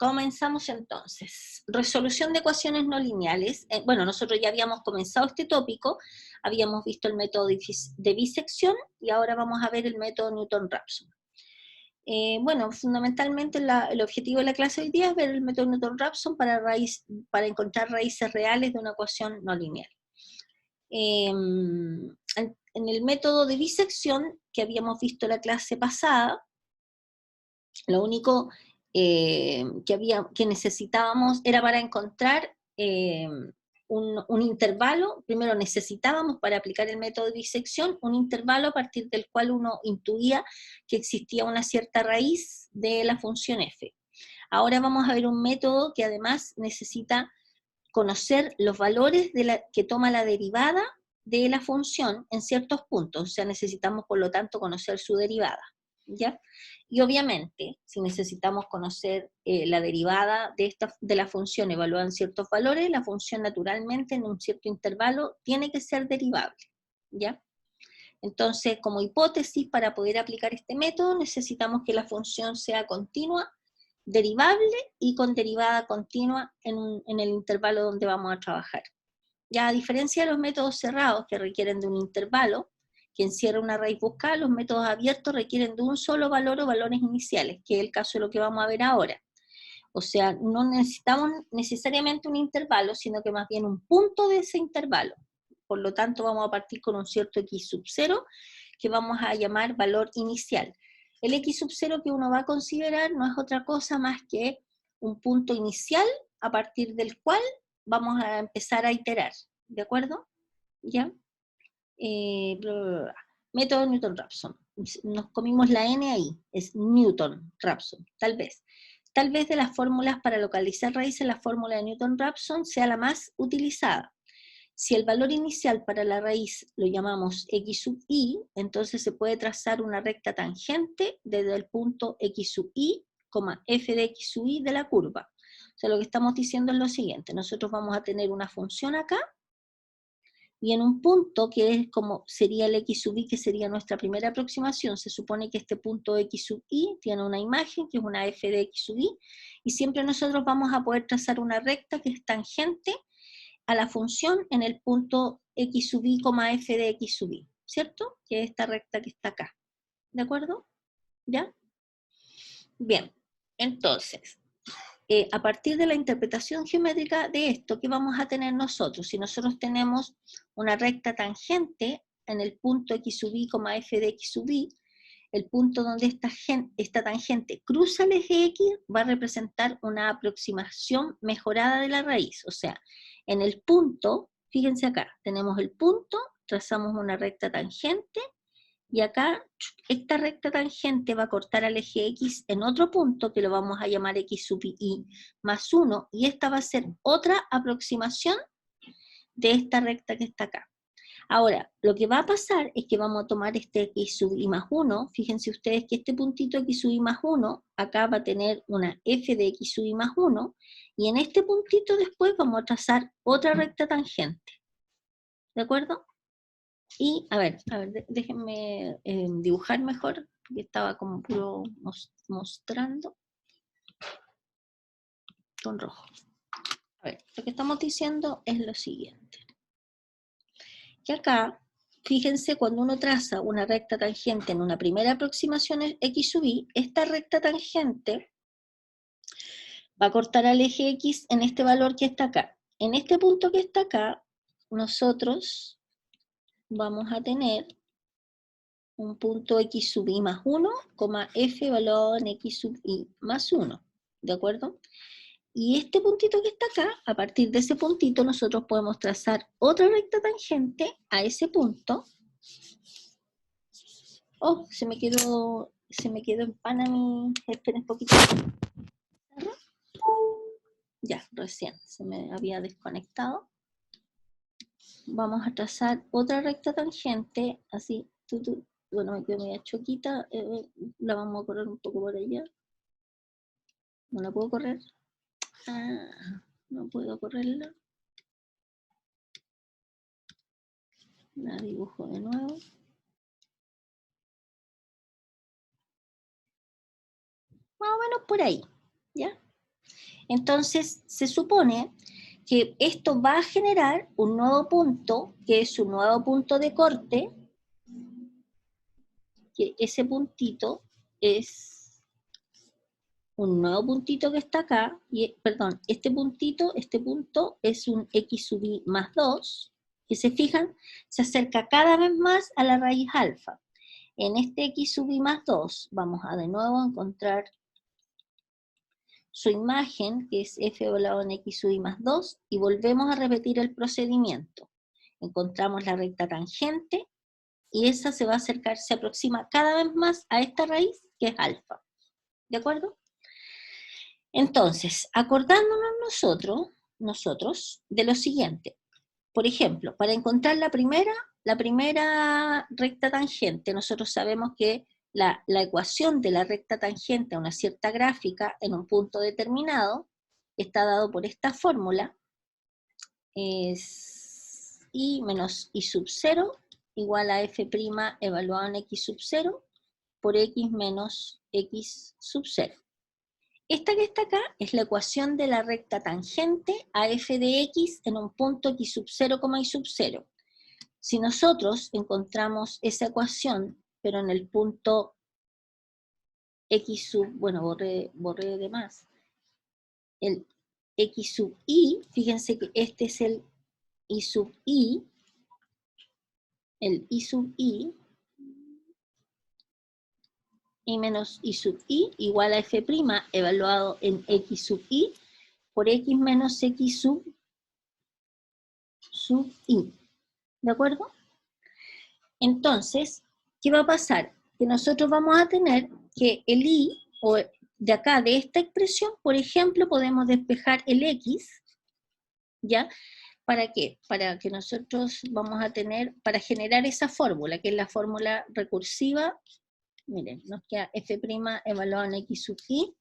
comenzamos entonces. Resolución de ecuaciones no lineales. Bueno, nosotros ya habíamos comenzado este tópico, habíamos visto el método de bisección y ahora vamos a ver el método Newton-Raphson. Bueno, fundamentalmente el objetivo de la clase de hoy día es ver el método Newton-Raphson para encontrar raíces reales de una ecuación no lineal. En el método de bisección que habíamos visto la clase pasada, lo único que necesitábamos era para encontrar un intervalo. Primero necesitábamos, para aplicar el método de disección, un intervalo a partir del cual uno intuía que existía una cierta raíz de la función f. Ahora vamos a ver un método que además necesita conocer los valores que toma la derivada de la función en ciertos puntos, o sea, necesitamos por lo tanto conocer su derivada, ¿ya? Y obviamente, si necesitamos conocer la derivada de la función evaluada en ciertos valores, la función naturalmente en un cierto intervalo tiene que ser derivable, ¿ya? Entonces, como hipótesis, para poder aplicar este método, necesitamos que la función sea continua, derivable y con derivada continua en el intervalo donde vamos a trabajar. Ya a diferencia de los métodos cerrados que requieren de un intervalo, que encierra una raíz buscada, los métodos abiertos requieren de un solo valor o valores iniciales, que es el caso de lo que vamos a ver ahora. O sea, no necesitamos necesariamente un intervalo, sino que más bien un punto de ese intervalo. Por lo tanto, vamos a partir con un cierto x sub 0, que vamos a llamar valor inicial. El x sub 0 que uno va a considerar no es otra cosa más que un punto inicial a partir del cual vamos a empezar a iterar, ¿de acuerdo? ¿Ya? Bla, bla, bla. Método Newton-Raphson. Nos comimos la n ahí, es Newton-Raphson, tal vez. Tal vez de las fórmulas para localizar raíces, la fórmula de Newton-Raphson sea la más utilizada. Si el valor inicial para la raíz lo llamamos x sub i, entonces se puede trazar una recta tangente desde el punto x sub i, f de x sub i de la curva. O sea, lo que estamos diciendo es lo siguiente: nosotros vamos a tener una función acá, y en un punto que es como sería el x sub i, que sería nuestra primera aproximación, se supone que este punto x sub i tiene una imagen, que es una f de x sub i, y siempre nosotros vamos a poder trazar una recta que es tangente a la función en el punto x sub i, f de x sub i, ¿cierto? Que es esta recta que está acá, ¿de acuerdo? ¿Ya? Bien, entonces, a partir de la interpretación geométrica de esto, ¿qué vamos a tener nosotros? Si nosotros tenemos una recta tangente en el punto x sub i, f de x sub i, el punto donde esta tangente cruza el eje x va a representar una aproximación mejorada de la raíz. O sea, en el punto, fíjense acá, tenemos el punto, trazamos una recta tangente, y acá esta recta tangente va a cortar al eje x en otro punto, que lo vamos a llamar x sub i más 1, y esta va a ser otra aproximación de esta recta que está acá. Ahora, lo que va a pasar es que vamos a tomar este x sub i más 1, fíjense ustedes que este puntito x sub i más 1, acá va a tener una f de x sub i más 1, y en este puntito después vamos a trazar otra recta tangente, ¿de acuerdo? Y, a ver, déjenme dibujar mejor, porque estaba como puro mostrando con rojo. A ver, lo que estamos diciendo es lo siguiente. Que acá, fíjense, cuando uno traza una recta tangente en una primera aproximación x sub i, esta recta tangente va a cortar al eje x en este valor que está acá. En este punto que está acá, nosotros vamos a tener un punto x sub i más 1, f evaluado en x sub i más 1, ¿de acuerdo? Y este puntito que está acá, a partir de ese puntito nosotros podemos trazar otra recta tangente a ese punto. Oh, se me quedó en pana mi... Esperen un poquito. Ya, recién se me había desconectado. Vamos a trazar otra recta tangente, así, bueno, me quedo media choquita, la vamos a correr un poco por allá. No la puedo correr. No puedo correrla. La dibujo de nuevo. Más o menos por ahí, ¿ya? Entonces, se supone que esto va a generar un nuevo punto, que es un nuevo punto de corte, que ese puntito es un nuevo puntito que está acá, y, perdón, este punto es un x sub i más 2, que se fijan, se acerca cada vez más a la raíz alfa. En este x sub i más 2 vamos a de nuevo encontrar su imagen, que es f elevado en x sub i más 2, y volvemos a repetir el procedimiento. Encontramos la recta tangente, y esa se va a acercar, se aproxima cada vez más a esta raíz, que es alfa. ¿De acuerdo? Entonces, acordándonos nosotros de lo siguiente. Por ejemplo, para encontrar la primera recta tangente, nosotros sabemos que la ecuación de la recta tangente a una cierta gráfica en un punto determinado está dado por esta fórmula, es i menos i sub 0 igual a f' evaluado en x sub 0 por x menos x sub 0. Esta que está acá es la ecuación de la recta tangente a f de x en un punto x sub 0, y sub 0. Si nosotros encontramos esa ecuación, pero en el punto x sub, bueno, borré de más, el x sub i, fíjense que este es el i sub i, el i sub i, i menos i sub i igual a f' evaluado en x sub i por x menos x sub i. ¿De acuerdo? Entonces, ¿qué va a pasar? Que nosotros vamos a tener que el i, o de acá, de esta expresión, por ejemplo, podemos despejar el x, ¿ya? ¿Para qué? Para que nosotros vamos a tener, para generar esa fórmula, que es la fórmula recursiva. Miren, nos queda f' evaluado en x sub i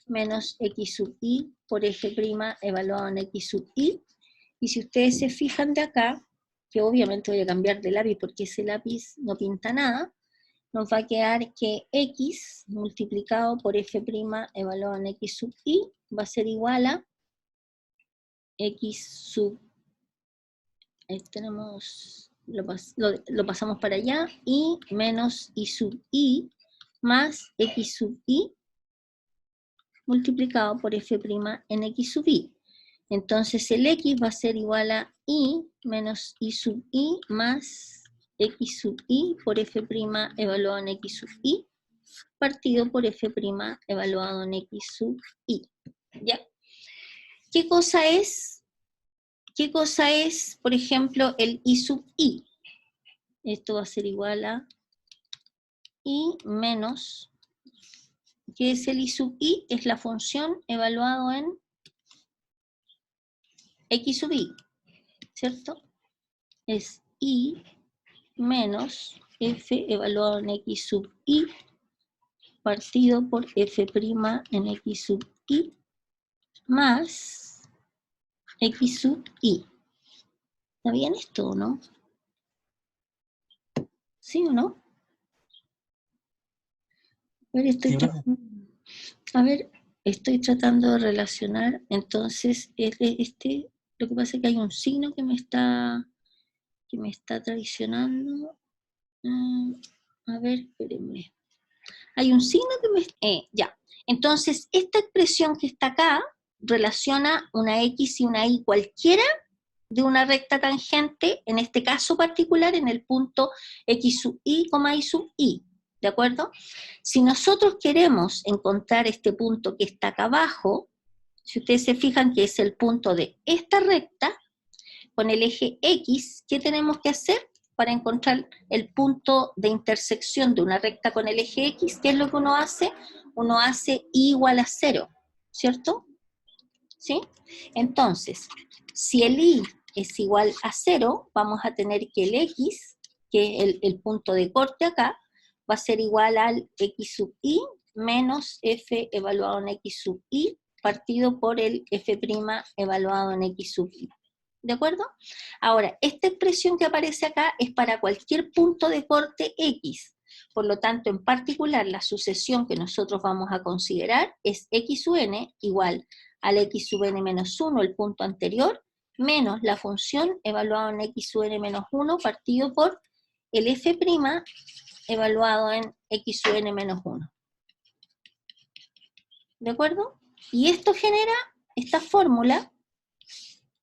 menos x sub i por f' evaluado en x sub i. Y si ustedes se fijan de acá, que obviamente voy a cambiar de lápiz porque ese lápiz no pinta nada, nos va a quedar que x multiplicado por f' evaluado en x sub i va a ser igual a x sub, ahí tenemos, lo pasamos para allá, y menos i sub i más x sub i multiplicado por f' en x sub i. Entonces el x va a ser igual a i menos i sub i más x sub i por f' evaluado en x sub i partido por f' evaluado en x sub i. ¿Ya? ¿Qué cosa es, por ejemplo, el i sub i? Esto va a ser igual a i menos, ¿qué es el i sub i? Es la función evaluado en x sub i, ¿cierto? Es i menos f evaluado en x sub i partido por f' en x sub i más x sub i. ¿Está bien esto o no? ¿Sí o no? A ver, estoy tratando de relacionar, entonces, lo que pasa es que hay un signo que me está traicionando. A ver, espérenme. Hay un signo que me... ya. Entonces, esta expresión que está acá relaciona una x y una y cualquiera de una recta tangente, en este caso particular, en el punto x sub i, y sub i. ¿De acuerdo? Si nosotros queremos encontrar este punto que está acá abajo, si ustedes se fijan que es el punto de esta recta, con el eje X, ¿qué tenemos que hacer para encontrar el punto de intersección de una recta con el eje X? ¿Qué es lo que uno hace? Uno hace i igual a 0, ¿cierto? ¿Sí? Entonces, si el i es igual a 0, vamos a tener que el X, que es el punto de corte acá, va a ser igual al x sub i menos f evaluado en x sub i partido por el f' evaluado en x sub i. ¿De acuerdo? Ahora, esta expresión que aparece acá es para cualquier punto de corte x. Por lo tanto, en particular, la sucesión que nosotros vamos a considerar es x sub n igual al x sub n menos 1, el punto anterior, menos la función evaluada en x sub n menos 1 partido por el f' evaluado en x sub n menos 1. ¿De acuerdo? Y esto genera esta fórmula,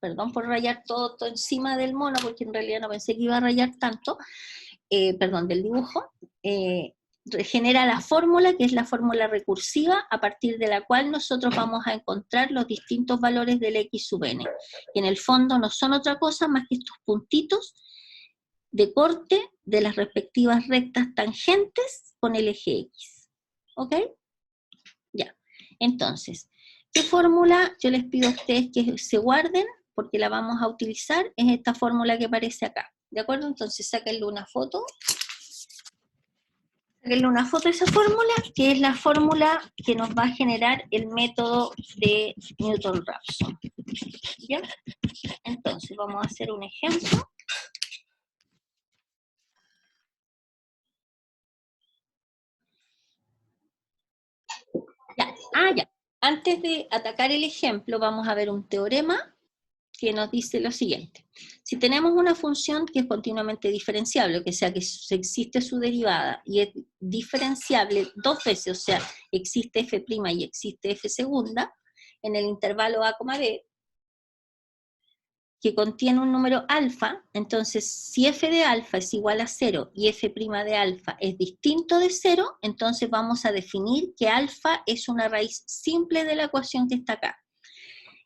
perdón por rayar todo encima del mono, porque en realidad no pensé que iba a rayar tanto, perdón, del dibujo, genera la fórmula, que es la fórmula recursiva, a partir de la cual nosotros vamos a encontrar los distintos valores del x sub n. Y en el fondo no son otra cosa más que estos puntitos de corte de las respectivas rectas tangentes con el eje x. ¿Ok? Ya. Entonces, ¿qué fórmula yo les pido a ustedes que se guarden? Porque la vamos a utilizar, es esta fórmula que aparece acá. ¿De acuerdo? Entonces sáquenle una foto. Sáquenle una foto de esa fórmula, que es la fórmula que nos va a generar el método de Newton-Raphson. ¿Ya? Entonces vamos a hacer un ejemplo. Ya. Ya. Antes de atacar el ejemplo, vamos a ver un teorema que nos dice lo siguiente. Si tenemos una función que es continuamente diferenciable, o que sea que existe su derivada y es diferenciable dos veces, o sea, existe f' y existe f segunda, en el intervalo a, b, que contiene un número alfa, entonces si f de alfa es igual a 0 y f' de alfa es distinto de 0, entonces vamos a definir que alfa es una raíz simple de la ecuación que está acá.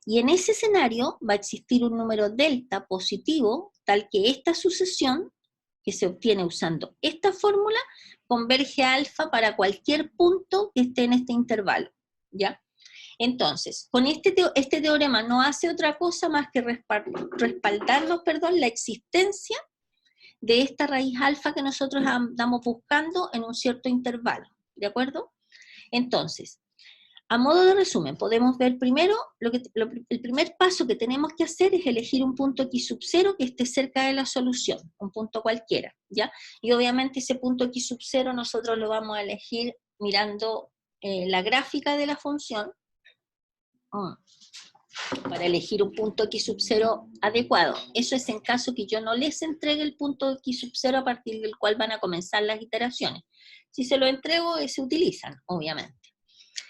Y en ese escenario va a existir un número delta positivo, tal que esta sucesión, que se obtiene usando esta fórmula, converge a alfa para cualquier punto que esté en este intervalo, ¿ya? Entonces, con este teorema no hace otra cosa más que respaldarnos, la existencia de esta raíz alfa que nosotros andamos buscando en un cierto intervalo, ¿de acuerdo? Entonces, a modo de resumen, podemos ver primero, el primer paso que tenemos que hacer es elegir un punto x sub 0 que esté cerca de la solución, un punto cualquiera, ¿ya? Y obviamente ese punto x sub 0 nosotros lo vamos a elegir mirando la gráfica de la función, para elegir un punto x sub 0 adecuado. Eso es en caso que yo no les entregue el punto x sub 0 a partir del cual van a comenzar las iteraciones. Si se lo entrego, se utilizan, obviamente.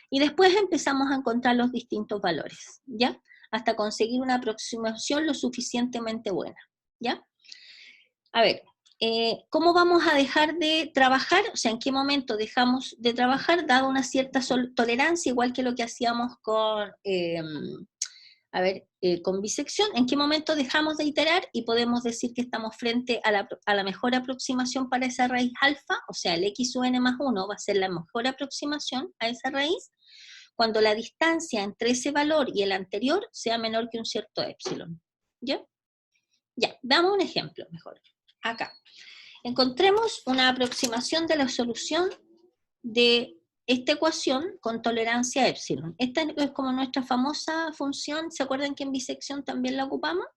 Y después empezamos a encontrar los distintos valores, ¿ya? Hasta conseguir una aproximación lo suficientemente buena, ¿ya? A ver, ¿cómo vamos a dejar de trabajar? O sea, ¿en qué momento dejamos de trabajar? Dado una cierta tolerancia, igual que lo que hacíamos con, con bisección. ¿En qué momento dejamos de iterar y podemos decir que estamos frente a la mejor aproximación para esa raíz alfa? O sea, el x sub n más 1 va a ser la mejor aproximación a esa raíz, cuando la distancia entre ese valor y el anterior sea menor que un cierto épsilon. ¿Ya? Ya, damos un ejemplo mejor. Acá. Encontremos una aproximación de la solución de esta ecuación con tolerancia a épsilon. Esta es como nuestra famosa función, ¿se acuerdan que en bisección también la ocupamos?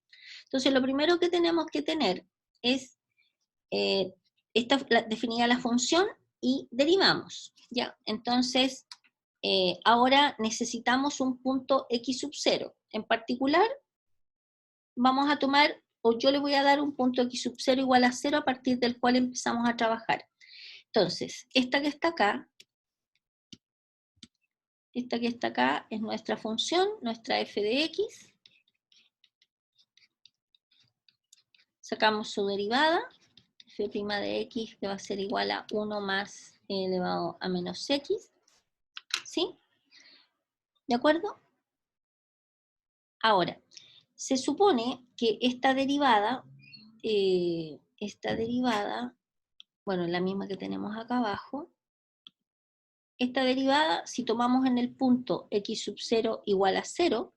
Entonces lo primero que tenemos que tener es definida la función y derivamos, ¿ya? Entonces, ahora necesitamos un punto x sub 0. En particular, vamos a tomar, o yo le voy a dar un punto x sub 0 igual a 0 a partir del cual empezamos a trabajar. Entonces, esta que está acá es nuestra función, nuestra f de x. Sacamos su derivada, f' de x que va a ser igual a 1 más e elevado a menos x. ¿Sí? ¿De acuerdo? Ahora, se supone que esta derivada, bueno, la misma que tenemos acá abajo, esta derivada, si tomamos en el punto x sub 0 igual a 0,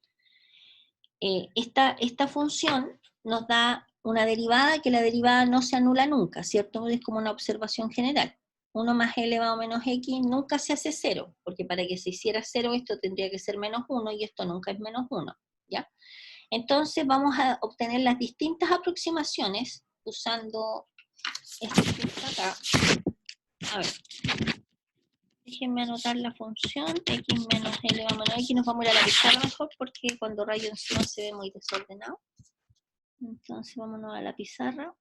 esta función nos da una derivada que la derivada no se anula nunca, ¿cierto? Es como una observación general. 1 más e elevado a menos x nunca se hace 0, porque para que se hiciera 0 esto tendría que ser menos 1 y esto nunca es menos 1, ¿ya? Entonces vamos a obtener las distintas aproximaciones usando este punto acá. A ver, Déjenme anotar la función x menos L a menos x. Nos vamos a ir a la pizarra mejor porque cuando rayo encima se ve muy desordenado. Entonces vámonos a la pizarra.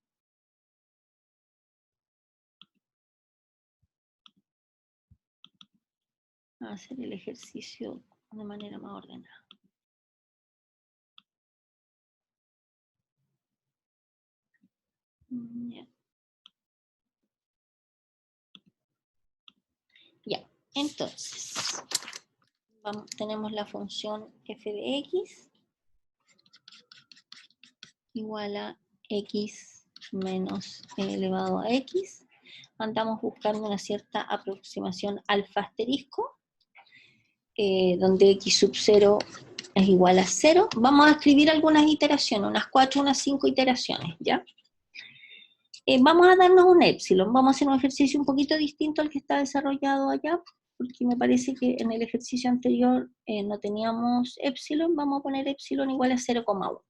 A hacer el ejercicio de manera más ordenada. Ya. Ya, entonces, tenemos la función f de x igual a x menos e elevado a x. Andamos buscando una cierta aproximación alfa asterisco, donde x sub 0 es igual a 0. Vamos a escribir algunas iteraciones, unas 4, unas 5 iteraciones, ¿ya? Vamos a darnos un épsilon, vamos a hacer un ejercicio un poquito distinto al que está desarrollado allá, porque me parece que en el ejercicio anterior no teníamos épsilon, vamos a poner épsilon igual a 0,1,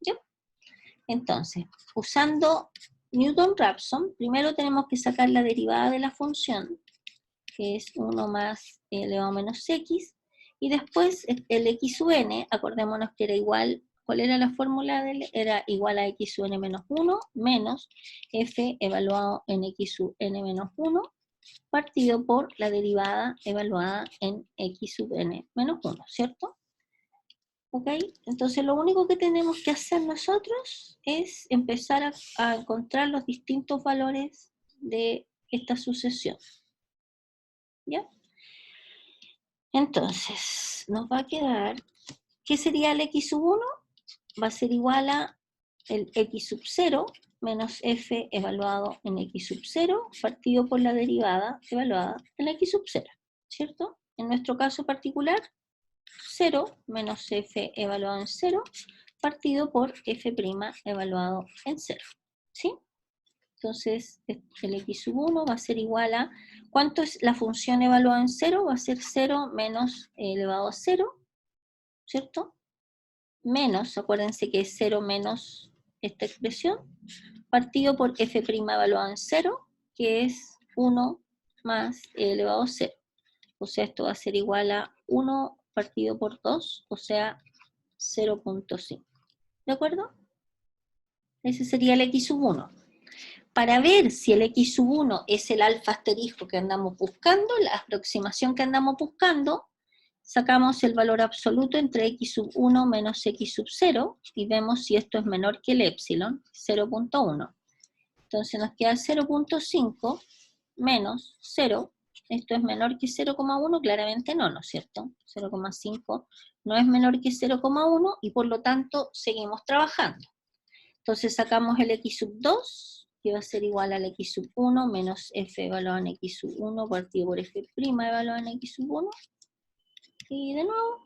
¿ya? Entonces, usando Newton-Raphson, primero tenemos que sacar la derivada de la función, que es 1 más elevado a menos x, y después el x sub n, acordémonos que era igual, ¿cuál era la fórmula? Era igual a x sub n menos 1 menos f evaluado en x sub n menos 1 partido por la derivada evaluada en x sub n menos 1, ¿cierto? ¿Ok? Entonces lo único que tenemos que hacer nosotros es empezar a encontrar los distintos valores de esta sucesión. ¿Ya? Entonces, nos va a quedar, ¿qué sería el x sub 1? Va a ser igual a el x sub 0 menos f evaluado en x sub 0 partido por la derivada evaluada en x sub 0, ¿cierto? En nuestro caso particular, 0 menos f evaluado en 0 partido por f' evaluado en 0, ¿sí? Entonces, el x sub 1 va a ser igual a, ¿cuánto es la función evaluada en 0? Va a ser 0 menos elevado a 0, ¿cierto? Menos, acuérdense que es 0 menos esta expresión, partido por f' evaluado en 0, que es 1 más elevado a 0. O sea, esto va a ser igual a 1 partido por 2, o sea, 0.5. ¿De acuerdo? Ese sería el x sub 1. Para ver si el x sub 1 es el alfa asterisco que andamos buscando, la aproximación que andamos buscando, sacamos el valor absoluto entre x sub 1 menos x sub 0 y vemos si esto es menor que el épsilon, 0.1. Entonces nos queda 0.5 menos 0. Esto es menor que 0,1, claramente no, ¿no es cierto? 0,5 no es menor que 0,1 y por lo tanto seguimos trabajando. Entonces sacamos el x sub 2, que va a ser igual al x sub 1 menos f evaluado en x sub 1 partido por f' evaluado en x sub 1. Y de nuevo,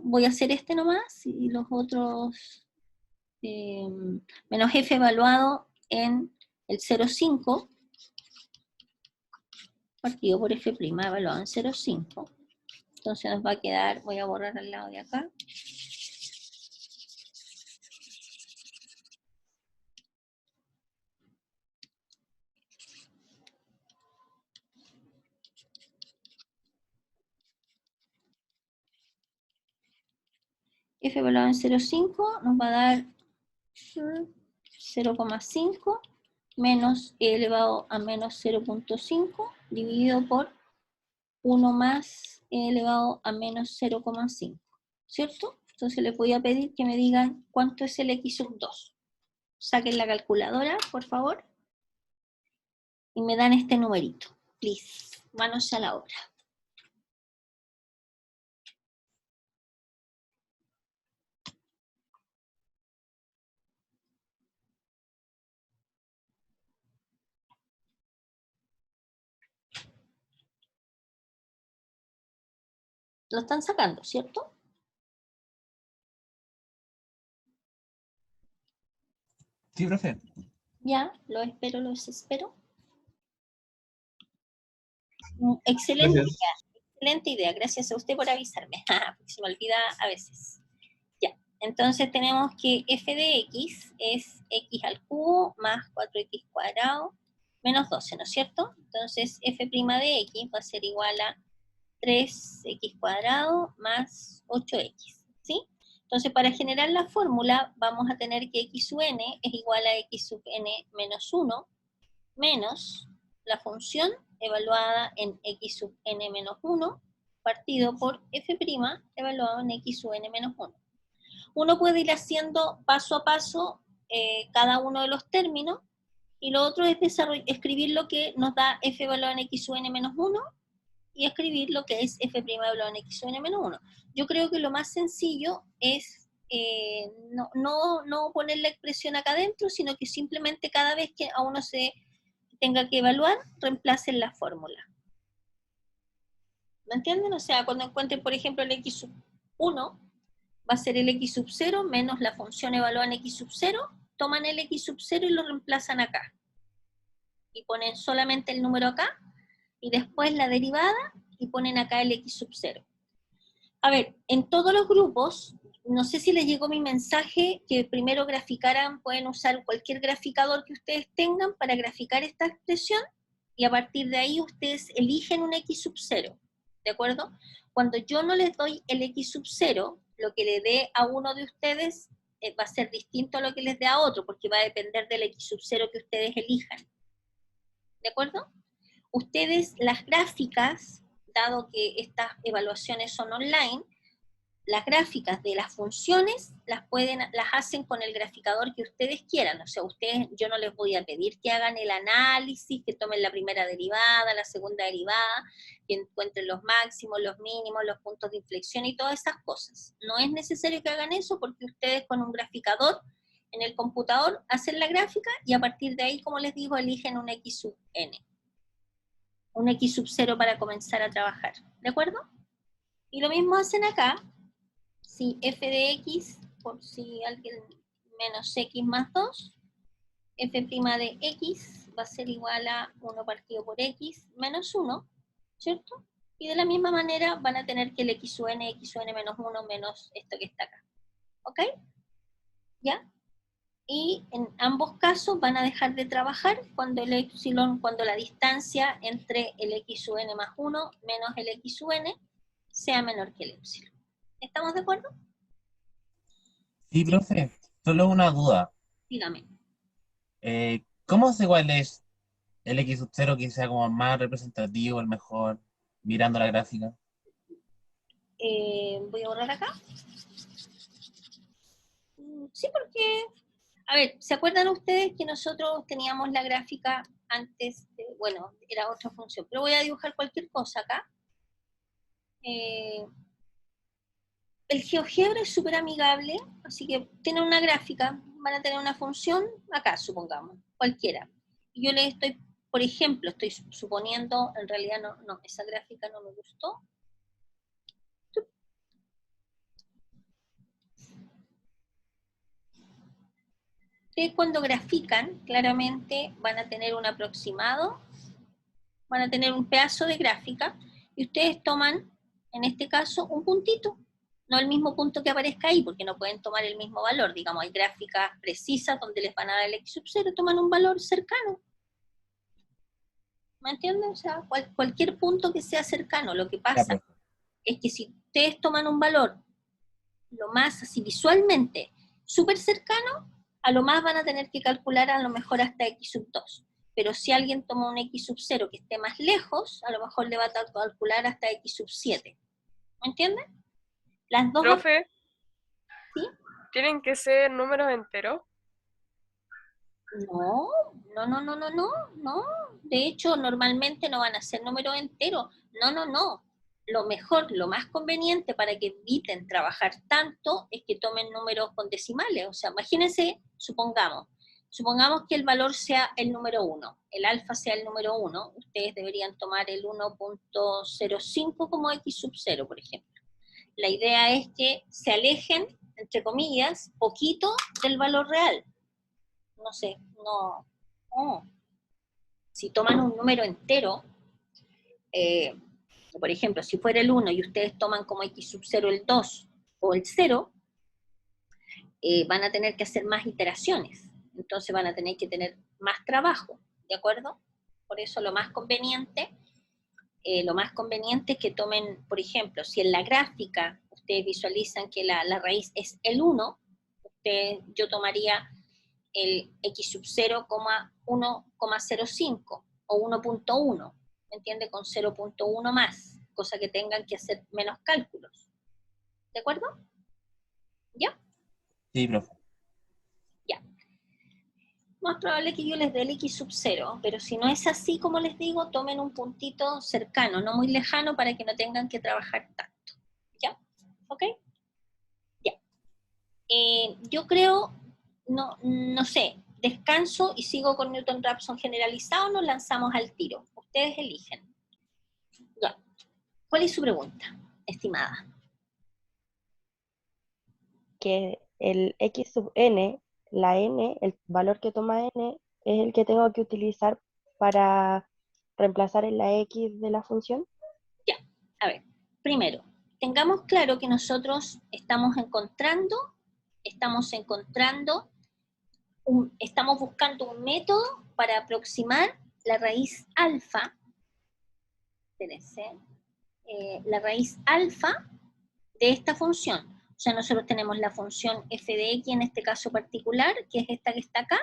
voy a hacer este nomás y los otros menos f evaluado en el 0,5 partido por f' evaluado en 0,5. Entonces nos va a quedar, voy a borrar al lado de acá. F evaluado en 0,5 nos va a dar 0,5 menos e elevado a menos 0.5 dividido por 1 más e elevado a menos 0,5, ¿cierto? Entonces les voy a pedir que me digan cuánto es el x sub 2. Saquen la calculadora, por favor, y me dan este numerito. Please, manos a la obra. Lo están sacando, ¿cierto? Sí, profe. Ya, los espero. Excelente Gracias. idea, excelente idea. Gracias a usted por avisarme. Porque se me olvida a veces. Ya, entonces tenemos que f de x es x al cubo más 4x cuadrado menos 12, ¿no es cierto? Entonces f' de x va a ser igual a 3x cuadrado más 8x, ¿sí? Entonces, para generar la fórmula, vamos a tener que x sub n es igual a x sub n menos 1 menos la función evaluada en x sub n menos 1 partido por f' evaluado en x sub n menos 1. Uno puede ir haciendo paso a paso cada uno de los términos, y lo otro es escribir lo que nos da f evaluado en x sub n menos 1 y escribir lo que es f' evaluado en x sub n menos 1. Yo creo que lo más sencillo es no poner la expresión acá adentro, sino que simplemente cada vez que a uno se tenga que evaluar, reemplacen la fórmula. ¿Me entienden? O sea, cuando encuentren, por ejemplo, el x sub 1, va a ser el x sub 0 menos la función evaluada en x sub 0, toman el x sub 0 y lo reemplazan acá. Y ponen solamente el número acá, y después la derivada, y ponen acá el x sub 0. A ver, en todos los grupos, no sé si les llegó mi mensaje, que primero graficaran, pueden usar cualquier graficador que ustedes tengan para graficar esta expresión, y a partir de ahí ustedes eligen un x sub 0, ¿de acuerdo? Cuando yo no les doy el x sub 0, lo que le dé a uno de ustedes va a ser distinto a lo que les dé a otro, porque va a depender del x sub 0 que ustedes elijan, ¿de acuerdo? Ustedes, las gráficas, dado que estas evaluaciones son online, las gráficas de las funciones las hacen con el graficador que ustedes quieran. O sea, ustedes, yo no les voy a pedir que hagan el análisis, que tomen la primera derivada, la segunda derivada, que encuentren los máximos, los mínimos, los puntos de inflexión y todas esas cosas. No es necesario que hagan eso, porque ustedes con un graficador en el computador hacen la gráfica, y a partir de ahí, como les digo, eligen un x sub n. Un x sub 0 para comenzar a trabajar, ¿de acuerdo? Y lo mismo hacen acá. Si f de x, por si alguien menos x más 2, f' de x va a ser igual a 1 partido por x menos 1, ¿cierto? Y de la misma manera van a tener que el x sub n menos 1 menos esto que está acá. ¿Ok? ¿Ya? Y en ambos casos van a dejar de trabajar cuando el epsilon, cuando la distancia entre el x sub n más 1 menos el x sub n sea menor que el epsilon. ¿Estamos de acuerdo? Sí, profe, solo una duda. Dígame. ¿Cómo sé cuál es el X sub 0 que sea como más representativo, el mejor, mirando la gráfica? Voy a borrar acá. Sí, porque, a ver, ¿se acuerdan ustedes que nosotros teníamos la gráfica antes? Bueno, era otra función, pero voy a dibujar cualquier cosa acá. El GeoGebra es súper amigable, así que tienen una gráfica, van a tener una función acá, supongamos, cualquiera. Y yo les estoy, por ejemplo, estoy suponiendo, en realidad no, esa gráfica no me gustó. Ustedes cuando grafican, claramente van a tener un aproximado, van a tener un pedazo de gráfica, y ustedes toman, en este caso, un puntito, no el mismo punto que aparezca ahí, porque no pueden tomar el mismo valor. Digamos, hay gráficas precisas donde les van a dar el x sub 0, toman un valor cercano. ¿Me entienden? O sea, cualquier punto que sea cercano. Lo que Ya, pasa profe. es que si ustedes toman un valor lo más así visualmente súper cercano, a lo más van a tener que calcular a lo mejor hasta x sub 2. Pero si alguien toma un x sub 0 que esté más lejos, a lo mejor le va a calcular hasta x sub 7. ¿Me entienden? Las dos. Profe, ¿Sí? ¿tienen que ser números enteros? No. De hecho, normalmente no van a ser números enteros. No. Lo mejor, lo más conveniente para que eviten trabajar tanto es que tomen números con decimales. O sea, imagínense, supongamos que el valor sea el número 1, el alfa sea el número 1, ustedes deberían tomar el 1.05 como x sub 0, por ejemplo. La idea es que se alejen, entre comillas, poquito del valor real. No sé, no. Si toman un número entero, por ejemplo, si fuera el 1 y ustedes toman como x sub 0 el 2 o el 0, van a tener que hacer más iteraciones. Entonces van a tener que tener más trabajo, ¿de acuerdo? Por eso lo más conveniente es que tomen, por ejemplo, si en la gráfica ustedes visualizan que la raíz es el 1, yo tomaría el x sub 0,1,05 o 1.1, ¿me entiende? Con 0.1 más, cosa que tengan que hacer menos cálculos. ¿De acuerdo? ¿Ya? Sí, profe. Ya. Más probable que yo les dé el x sub 0, pero si no es así, como les digo, tomen un puntito cercano, no muy lejano, para que no tengan que trabajar tanto. ¿Ya? ¿Ok? Ya. Yo creo, no sé, descanso y sigo con Newton-Raphson generalizado, nos lanzamos al tiro. Ustedes eligen. Ya. ¿Cuál es su pregunta, estimada? Que el x sub n, la n, el valor que toma n, es el que tengo que utilizar para reemplazar en la x de la función. Ya, a ver, primero, tengamos claro que nosotros estamos buscando un método para aproximar la raíz alfa, la raíz alfa de esta función. O sea, nosotros tenemos la función f de x en este caso particular, que es esta que está acá,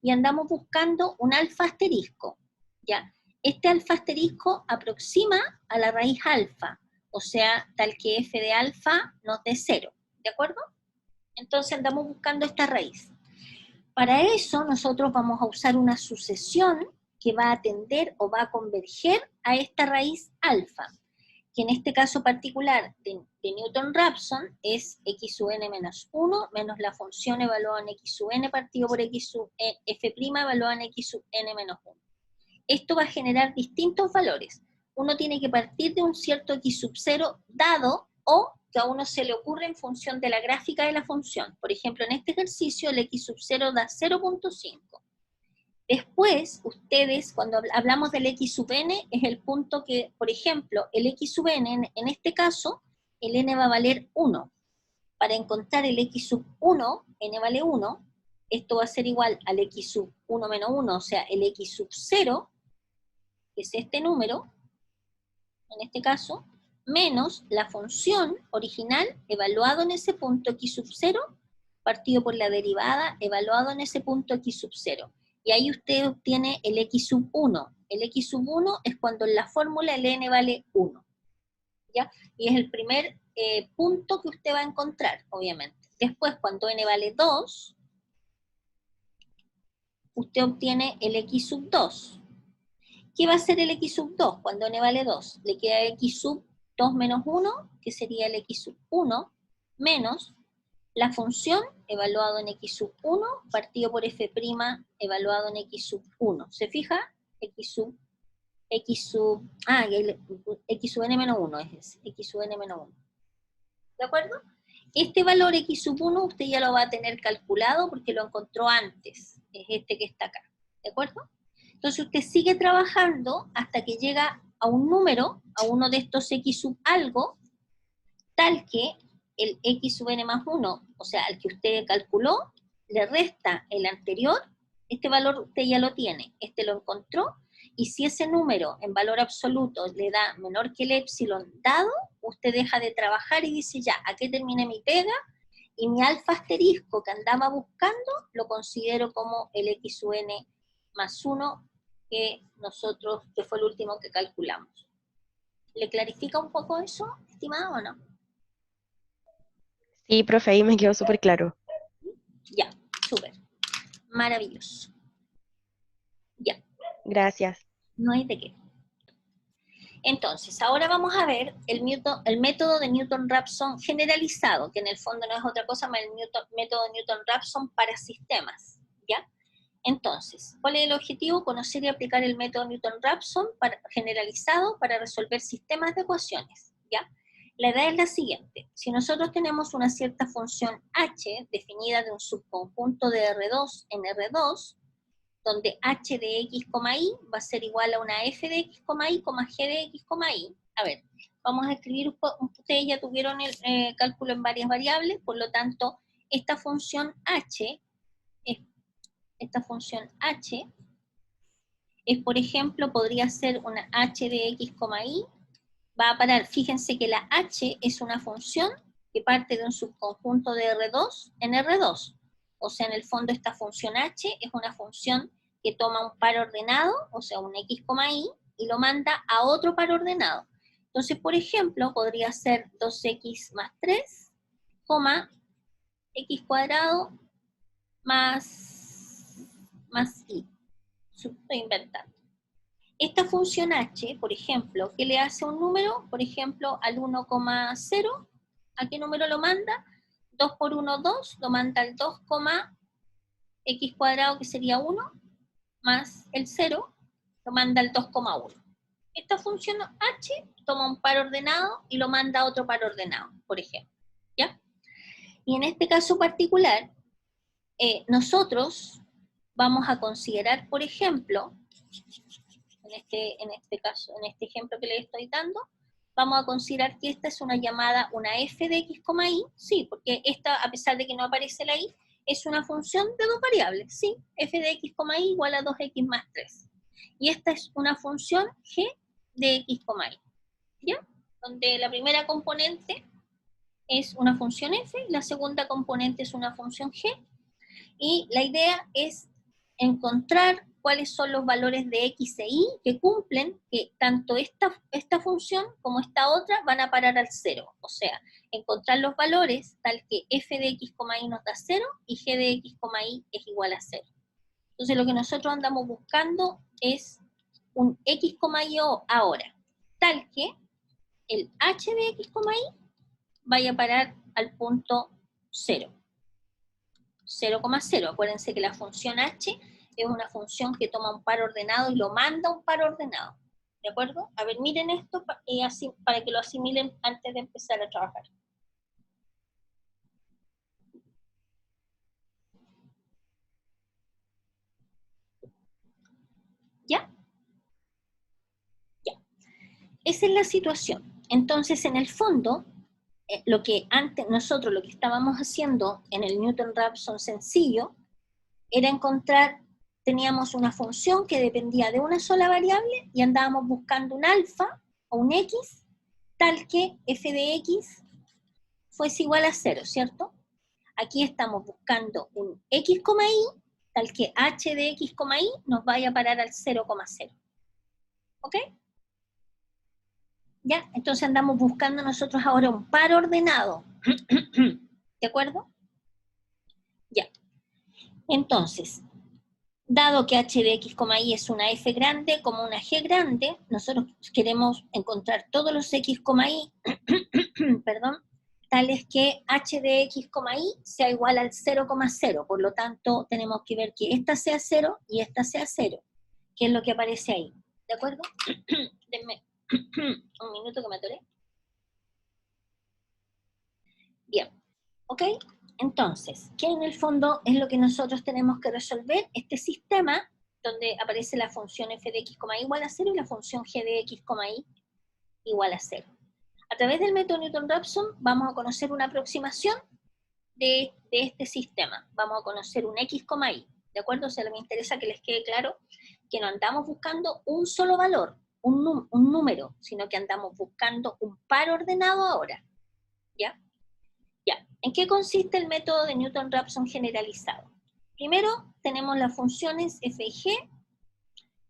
y andamos buscando un alfa asterisco, ¿ya? Este alfa asterisco aproxima a la raíz alfa, o sea, tal que f de alfa nos dé 0, ¿de acuerdo? Entonces andamos buscando esta raíz. Para eso nosotros vamos a usar una sucesión que va a atender o va a converger a esta raíz alfa, que en este caso particular de Newton-Raphson es x sub n menos 1 menos la función evaluada en x sub n partido por x sub f' evaluada en x sub n menos 1. Esto va a generar distintos valores. Uno tiene que partir de un cierto x sub 0 dado o que a uno se le ocurre en función de la gráfica de la función. Por ejemplo, en este ejercicio el x sub 0 da 0.5. Después, ustedes, cuando hablamos del x sub n, es el punto que, por ejemplo, el x sub n, en este caso, el n va a valer 1. Para encontrar el x sub 1, n vale 1, esto va a ser igual al x sub 1 menos 1, o sea, el x sub 0, que es este número, en este caso, menos la función original evaluado en ese punto x sub 0, partido por la derivada evaluado en ese punto x sub 0. Y ahí usted obtiene el x sub 1. El x sub 1 es cuando en la fórmula el n vale 1. ¿Ya? Y es el primer punto que usted va a encontrar, obviamente. Después, cuando n vale 2, usted obtiene el x sub 2. ¿Qué va a ser el x sub 2? Cuando n vale 2, le queda x sub 2 menos 1, que sería el x sub 1, menos la función evaluado en x sub 1, partido por f' evaluado en x sub 1. ¿Se fija? X sub n menos 1 es ese, x sub n menos 1. ¿De acuerdo? Este valor x sub 1 usted ya lo va a tener calculado porque lo encontró antes, es este que está acá. ¿De acuerdo? Entonces usted sigue trabajando hasta que llega a un número, a uno de estos x sub algo, tal que el x sub n más 1, o sea, al que usted calculó, le resta el anterior, este valor usted ya lo tiene, este lo encontró, y si ese número en valor absoluto le da menor que el épsilon dado, usted deja de trabajar y dice ya, aquí terminé mi pega, y mi alfa asterisco que andaba buscando, lo considero como el x sub n más 1, que fue el último que calculamos. ¿Le clarifica un poco eso, estimado, o no? Sí, profe, ahí me quedó súper claro. Ya, súper. Maravilloso. Ya, Gracias. no hay de qué. Entonces, ahora vamos a ver el método de Newton-Raphson generalizado, que en el fondo no es otra cosa más el método de Newton-Raphson para sistemas, ¿ya? Entonces, ¿cuál es el objetivo? Conocer y aplicar el método Newton-Raphson generalizado para resolver sistemas de ecuaciones, ¿ya? La idea es la siguiente. Si nosotros tenemos una cierta función h definida de un subconjunto de R2 en R2, donde h de x, y va a ser igual a una f de x, y, g de x, y. A ver, vamos a escribir, ustedes ya tuvieron el cálculo en varias variables, por lo tanto, esta función h es, por ejemplo, podría ser una h de x, y, va a parar, fíjense que la h es una función que parte de un subconjunto de R2 en R2. O sea, en el fondo esta función h es una función que toma un par ordenado, o sea, un x, y lo manda a otro par ordenado. Entonces, por ejemplo, podría ser 2x más 3, x cuadrado más y. Estoy inventando. Esta función h, por ejemplo, ¿qué le hace a un número? Por ejemplo, al 1,0, ¿a qué número lo manda? 2 por 1, 2, lo manda al 2, x cuadrado, que sería 1, más el 0, lo manda al 2,1. Esta función h toma un par ordenado y lo manda a otro par ordenado, por ejemplo. ¿Ya? Y en este caso particular, nosotros vamos a considerar, por ejemplo, en este ejemplo que les estoy dando, vamos a considerar que esta es una llamada, una f de x, y, sí, porque esta, a pesar de que no aparece la y, es una función de dos variables, sí, f de x, y igual a 2x más 3. Y esta es una función g de x, y, ¿ya? Donde la primera componente es una función f, la segunda componente es una función g, y la idea es encontrar cuáles son los valores de x e y que cumplen que tanto esta función como esta otra van a parar al 0. O sea, encontrar los valores tal que f de x, y nos da 0 y g de x, y es igual a 0. Entonces lo que nosotros andamos buscando es un x, y ahora, tal que el h de x, y vaya a parar al punto 0. 0,0. Acuérdense que la función h es una función que toma un par ordenado y lo manda a un par ordenado. ¿De acuerdo? A ver, miren esto así, para que lo asimilen antes de empezar a trabajar. ¿Ya? Ya. Esa es la situación. Entonces, en el fondo, lo que estábamos haciendo en el Newton-Raphson sencillo, era encontrar, teníamos una función que dependía de una sola variable y andábamos buscando un alfa o un x, tal que f de x fuese igual a 0, ¿cierto? Aquí estamos buscando un x, y, tal que h de x, y nos vaya a parar al 0,0. ¿Ok? ¿Ya? Entonces andamos buscando nosotros ahora un par ordenado. ¿De acuerdo? Ya. Entonces, dado que h de x, y es una f grande como una g grande, nosotros queremos encontrar todos los x, y, perdón, tales que h de x, y sea igual al 0,0. Por lo tanto, tenemos que ver que esta sea 0 y esta sea 0, que es lo que aparece ahí. ¿De acuerdo? Denme un minuto que me atoré. Bien. ¿Ok? Entonces, ¿qué en el fondo es lo que nosotros tenemos que resolver? Este sistema donde aparece la función f de x, y igual a 0 y la función g de x, y igual a 0. A través del método Newton-Raphson vamos a conocer una aproximación de este sistema. Vamos a conocer un x, y. ¿De acuerdo? O sea, me interesa que les quede claro que no andamos buscando un solo valor, un número, sino que andamos buscando un par ordenado ahora. ¿Ya? Ya, ¿en qué consiste el método de Newton-Raphson generalizado? Primero, tenemos las funciones f y g.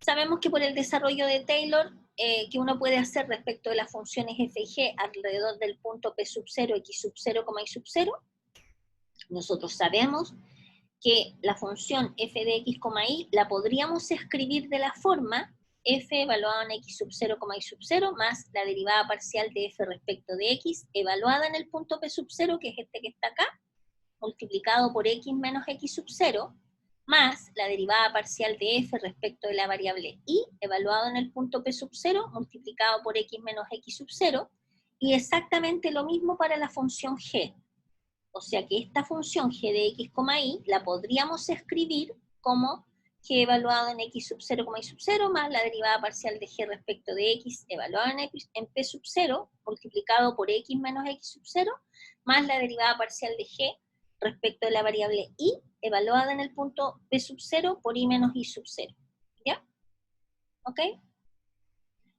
Sabemos que por el desarrollo de Taylor, que uno puede hacer respecto de las funciones f y g alrededor del punto p sub 0, x sub 0, y sub 0, nosotros sabemos que la función f de x, y la podríamos escribir de la forma f evaluada en x sub 0, y sub 0, más la derivada parcial de f respecto de x, evaluada en el punto p sub 0, que es este que está acá, multiplicado por x menos x sub 0, más la derivada parcial de f respecto de la variable y, evaluado en el punto p sub 0, multiplicado por x menos x sub 0, y exactamente lo mismo para la función g. O sea que esta función g de x, y la podríamos escribir como g evaluado en x sub 0, y sub 0, más la derivada parcial de g respecto de x evaluado en p sub 0, multiplicado por x menos x sub 0, más la derivada parcial de g respecto de la variable y evaluada en el punto p sub 0 por y menos y sub 0. ¿Ya? ¿Ok?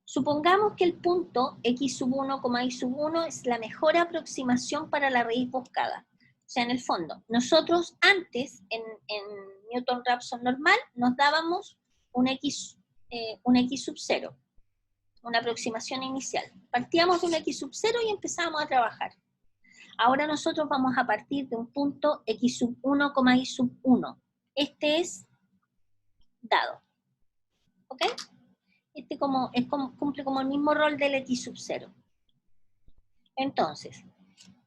Supongamos que el punto x sub 1, y sub 1 es la mejor aproximación para la raíz buscada. O sea, en el fondo, nosotros antes, en Newton-Raphson normal, nos dábamos un x sub 0, una aproximación inicial. Partíamos de un x sub 0 y empezábamos a trabajar. Ahora nosotros vamos a partir de un punto x sub 1, y sub 1. Este es dado. ¿Ok? Este cumple como el mismo rol del x sub 0. Entonces,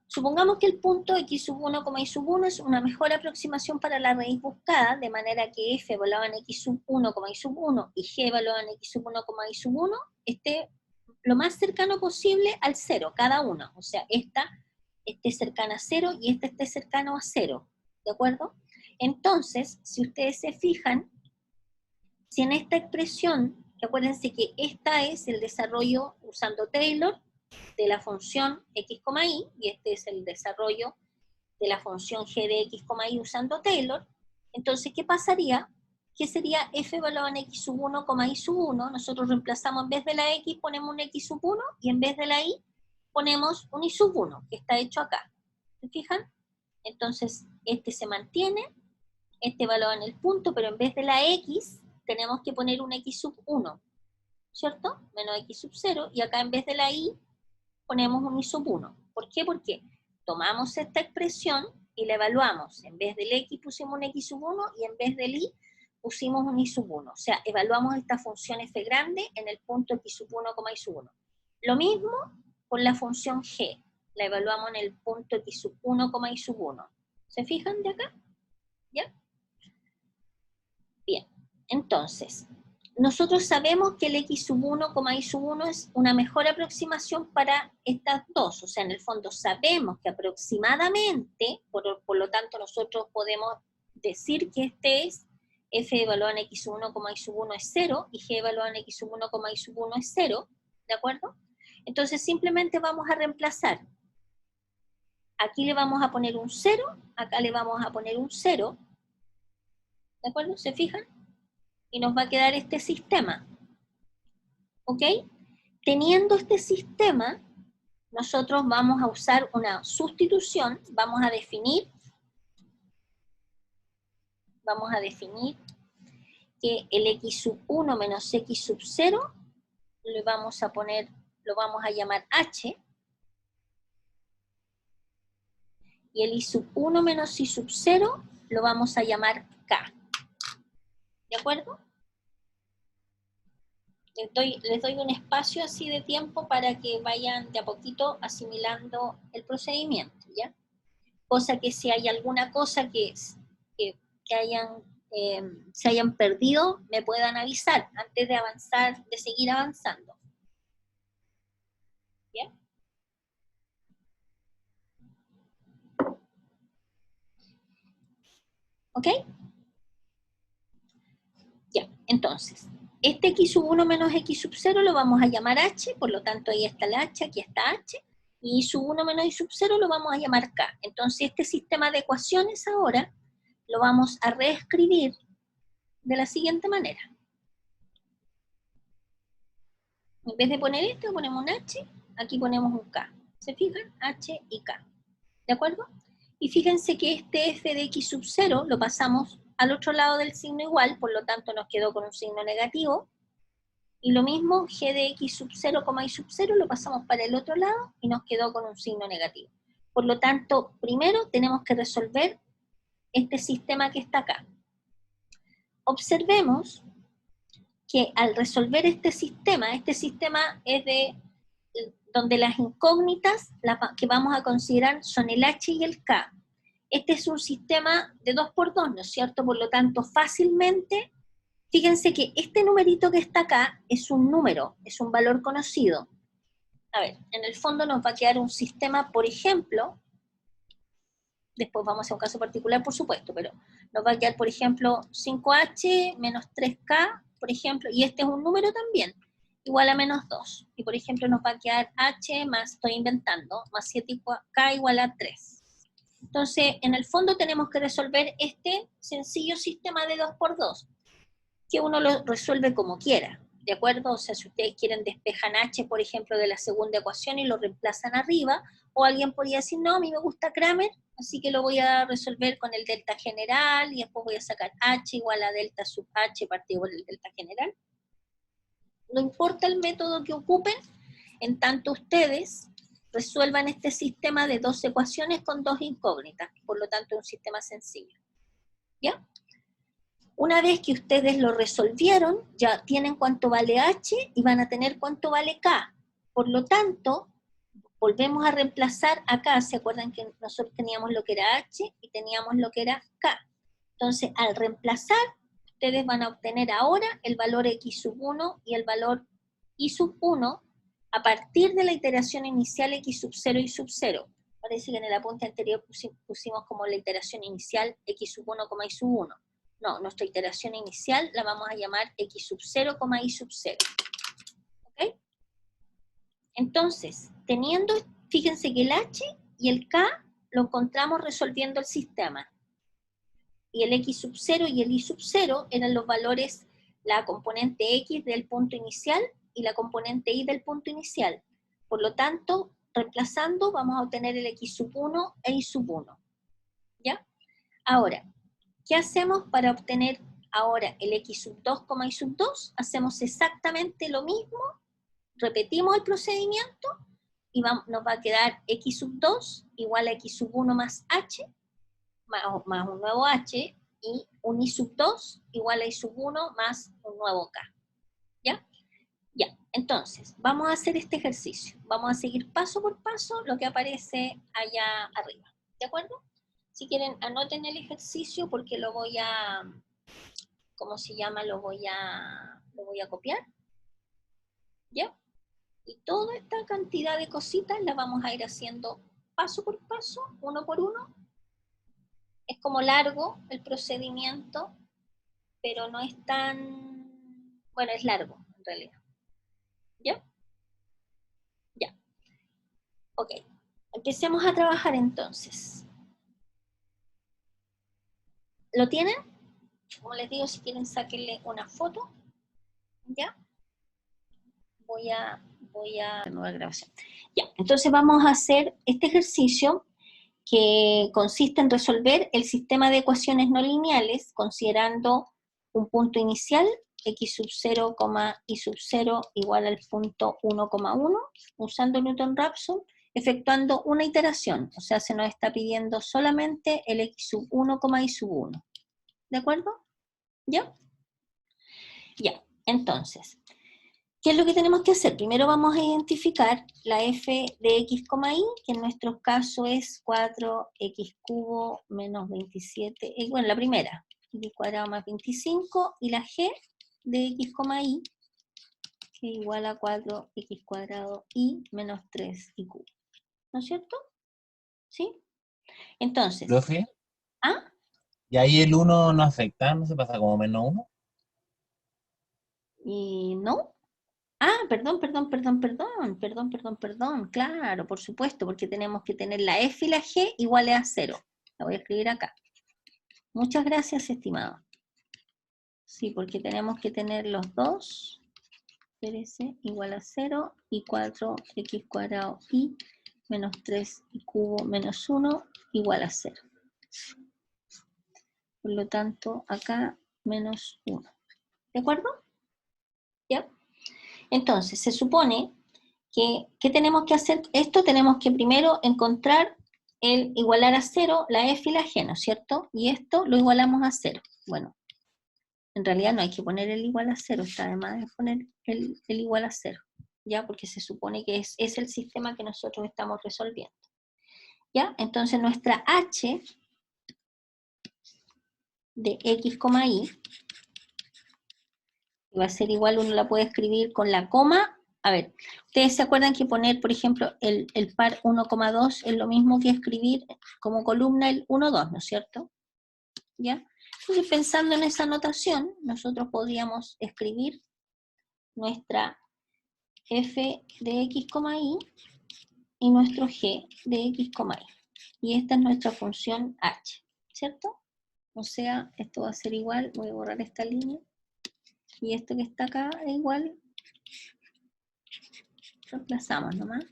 supongamos que el punto x sub 1, y sub 1 es una mejor aproximación para la raíz buscada, de manera que f evaluado en x sub 1, y sub 1 y g evaluado en x sub 1, y sub 1 esté lo más cercano posible al 0, cada uno. O sea, esta esté cercana a 0 y esta esté cercano a 0. ¿De acuerdo? Entonces, si ustedes se fijan, si en esta expresión, acuérdense que esta es el desarrollo usando Taylor de la función x, y este es el desarrollo de la función g de x, y usando Taylor, entonces, ¿qué pasaría? ¿Qué sería f evaluado en x sub 1, y sub 1? Nosotros reemplazamos en vez de la x, ponemos un x sub 1, y en vez de la y, ponemos un y sub 1, que está hecho acá. ¿Se fijan? Entonces, este se mantiene, este evaluado en el punto, pero en vez de la x, tenemos que poner un x sub 1, ¿cierto? Menos x sub 0, y acá en vez de la y, ponemos un y sub 1. ¿Por qué? Porque tomamos esta expresión y la evaluamos. En vez del x pusimos un x sub 1, y en vez del y pusimos un y sub 1. O sea, evaluamos esta función f grande en el punto x sub 1, y sub 1. Lo mismo con la función g. La evaluamos en el punto x sub 1, y sub 1. ¿Se fijan de acá? ¿Ya? Bien. Entonces, nosotros sabemos que el x sub 1, y sub 1 es una mejor aproximación para estas dos. O sea, en el fondo sabemos que aproximadamente, por lo tanto nosotros podemos decir que este es f evaluado en x sub 1, y sub 1 es 0, y g evaluado en x sub 1, y sub 1 es 0, ¿de acuerdo? Entonces simplemente vamos a reemplazar. Aquí le vamos a poner un 0, acá le vamos a poner un 0, ¿de acuerdo? ¿Se fijan? Y nos va a quedar este sistema. ¿Ok? Teniendo este sistema, nosotros vamos a usar una sustitución, vamos a definir que el x sub 1 menos x sub 0 lo vamos a llamar h, y el y sub 1 menos y sub 0 lo vamos a llamar k. ¿De acuerdo? Les doy un espacio así de tiempo para que vayan de a poquito asimilando el procedimiento, ¿ya? Cosa que si hay alguna cosa que se hayan perdido, me puedan avisar antes de avanzar, de seguir avanzando. ¿Bien? ¿Ok? Ya, entonces, este x sub 1 menos x sub 0 lo vamos a llamar h, por lo tanto ahí está el h, aquí está h, y y sub 1 menos y sub 0 lo vamos a llamar k. Entonces este sistema de ecuaciones ahora lo vamos a reescribir de la siguiente manera. En vez de poner esto, ponemos un h, aquí ponemos un k. ¿Se fijan? H y k. ¿De acuerdo? Y fíjense que este f de x sub 0 lo pasamos al otro lado del signo igual, por lo tanto nos quedó con un signo negativo. Y lo mismo, g de x sub 0, y sub 0 lo pasamos para el otro lado y nos quedó con un signo negativo. Por lo tanto, primero tenemos que resolver este sistema que está acá. Observemos que al resolver este sistema es de donde las incógnitas que vamos a considerar son el h y el k. Este es un sistema de 2×2, ¿no es cierto? Por lo tanto, fácilmente, fíjense que este numerito que está acá es un número, es un valor conocido. A ver, en el fondo nos va a quedar un sistema, por ejemplo, después vamos a hacer un caso particular, por supuesto, pero nos va a quedar, por ejemplo, 5h menos 3k, por ejemplo, y este es un número también, igual a menos 2. Y, por ejemplo, nos va a quedar h más, estoy inventando, más 7k igual a 3. Entonces, en el fondo tenemos que resolver este sencillo sistema de 2×2, que uno lo resuelve como quiera. ¿de acuerdo? O sea, si ustedes quieren despejan h, por ejemplo, de la segunda ecuación y lo reemplazan arriba, o alguien podría decir, no, a mí me gusta Kramer, así que lo voy a resolver con el delta general, y después voy a sacar h igual a delta sub h partido por el delta general. No importa el método que ocupen, en tanto ustedes resuelvan este sistema de dos ecuaciones con dos incógnitas, por lo tanto es un sistema sencillo. ¿Ya? Una vez que ustedes lo resolvieron, ya tienen cuánto vale h y van a tener cuánto vale k. Por lo tanto, volvemos a reemplazar acá. ¿Se acuerdan que nosotros teníamos lo que era h y teníamos lo que era k? Entonces, al reemplazar, ustedes van a obtener ahora el valor x sub 1 y el valor y sub 1 a partir de la iteración inicial x sub 0 y sub 0. Parece que en el apunte anterior pusimos como la iteración inicial x sub 1, y sub 1. No, nuestra iteración inicial la vamos a llamar x sub 0, y sub 0. ¿Ok? Entonces, teniendo, fíjense que el h y el k lo encontramos resolviendo el sistema. Y el x sub 0 y el y sub 0 eran los valores, la componente x del punto inicial y la componente y del punto inicial. Por lo tanto, reemplazando, vamos a obtener el x sub 1 e y sub 1. ¿Ya? Ahora, ¿qué hacemos para obtener ahora el x sub 2, y sub 2? Hacemos exactamente lo mismo, repetimos el procedimiento, y nos va a quedar x sub 2 igual a x sub 1 más h, más un nuevo h, y un y sub 2 igual a y sub 1 más un nuevo k. ¿Ya? Ya, entonces, vamos a hacer este ejercicio. Vamos a seguir paso por paso lo que aparece allá arriba. ¿De acuerdo? Si quieren, anoten el ejercicio porque lo voy a, ¿cómo se llama? Lo voy a copiar. ¿Ya? Y toda esta cantidad de cositas las vamos a ir haciendo paso por paso, uno por uno. Es como largo el procedimiento, pero no es tan, bueno, es largo en realidad. ¿Ya? Ya. Ok. Empecemos a trabajar entonces. ¿Lo tienen? Como les digo, si quieren sáquenle una foto. ¿Ya? Voy a nueva grabación. Ya, entonces vamos a hacer este ejercicio que consiste en resolver el sistema de ecuaciones no lineales considerando un punto inicial, x sub 0, y sub 0 igual al punto 1,1, usando Newton-Raphson, efectuando una iteración, o sea, se nos está pidiendo solamente el x sub 1, y sub 1. ¿De acuerdo? ¿Ya? Ya, entonces, ¿qué es lo que tenemos que hacer? Primero vamos a identificar la f de x, y, que en nuestro caso es 4x cubo menos 27, bueno, la primera, x cuadrado más 25, y la g de x, y, que es igual a 4x cuadrado y menos 3y cubo. ¿No es cierto? ¿Sí? Entonces, ¿Profe? ¿ah? ¿Y ahí el 1 no afecta? ¿No se pasa como menos 1? ¿Y no? Ah, perdón, claro, por supuesto, porque tenemos que tener la f y la g iguales a 0. La voy a escribir acá. Muchas gracias, estimado. Sí, porque tenemos que tener los dos, espérese, igual a 0, y 4x cuadrado y menos 3y cubo menos 1 igual a 0. Por lo tanto, acá menos 1. ¿De acuerdo? ¿Ya? Entonces, se supone que, ¿qué tenemos que hacer? Esto tenemos que primero encontrar el igualar a 0, la f y la g, ¿no es cierto? Y esto lo igualamos a 0. Bueno, en realidad no hay que poner el igual a 0, está además de poner el igual a 0, ¿ya? Porque se supone que es el sistema que nosotros estamos resolviendo. ¿Ya? Entonces nuestra h de x, y va a ser igual, uno la puede escribir con la coma. A ver, ustedes se acuerdan que poner, por ejemplo, el par 1,2 es lo mismo que escribir como columna el 1,2, ¿no es cierto? ¿Ya? Entonces, pensando en esa notación, nosotros podríamos escribir nuestra f de x, y nuestro g de x, y esta es nuestra función h, ¿cierto? O sea, esto va a ser igual, voy a borrar esta línea, Y esto que está acá, igual, reemplazamos nomás.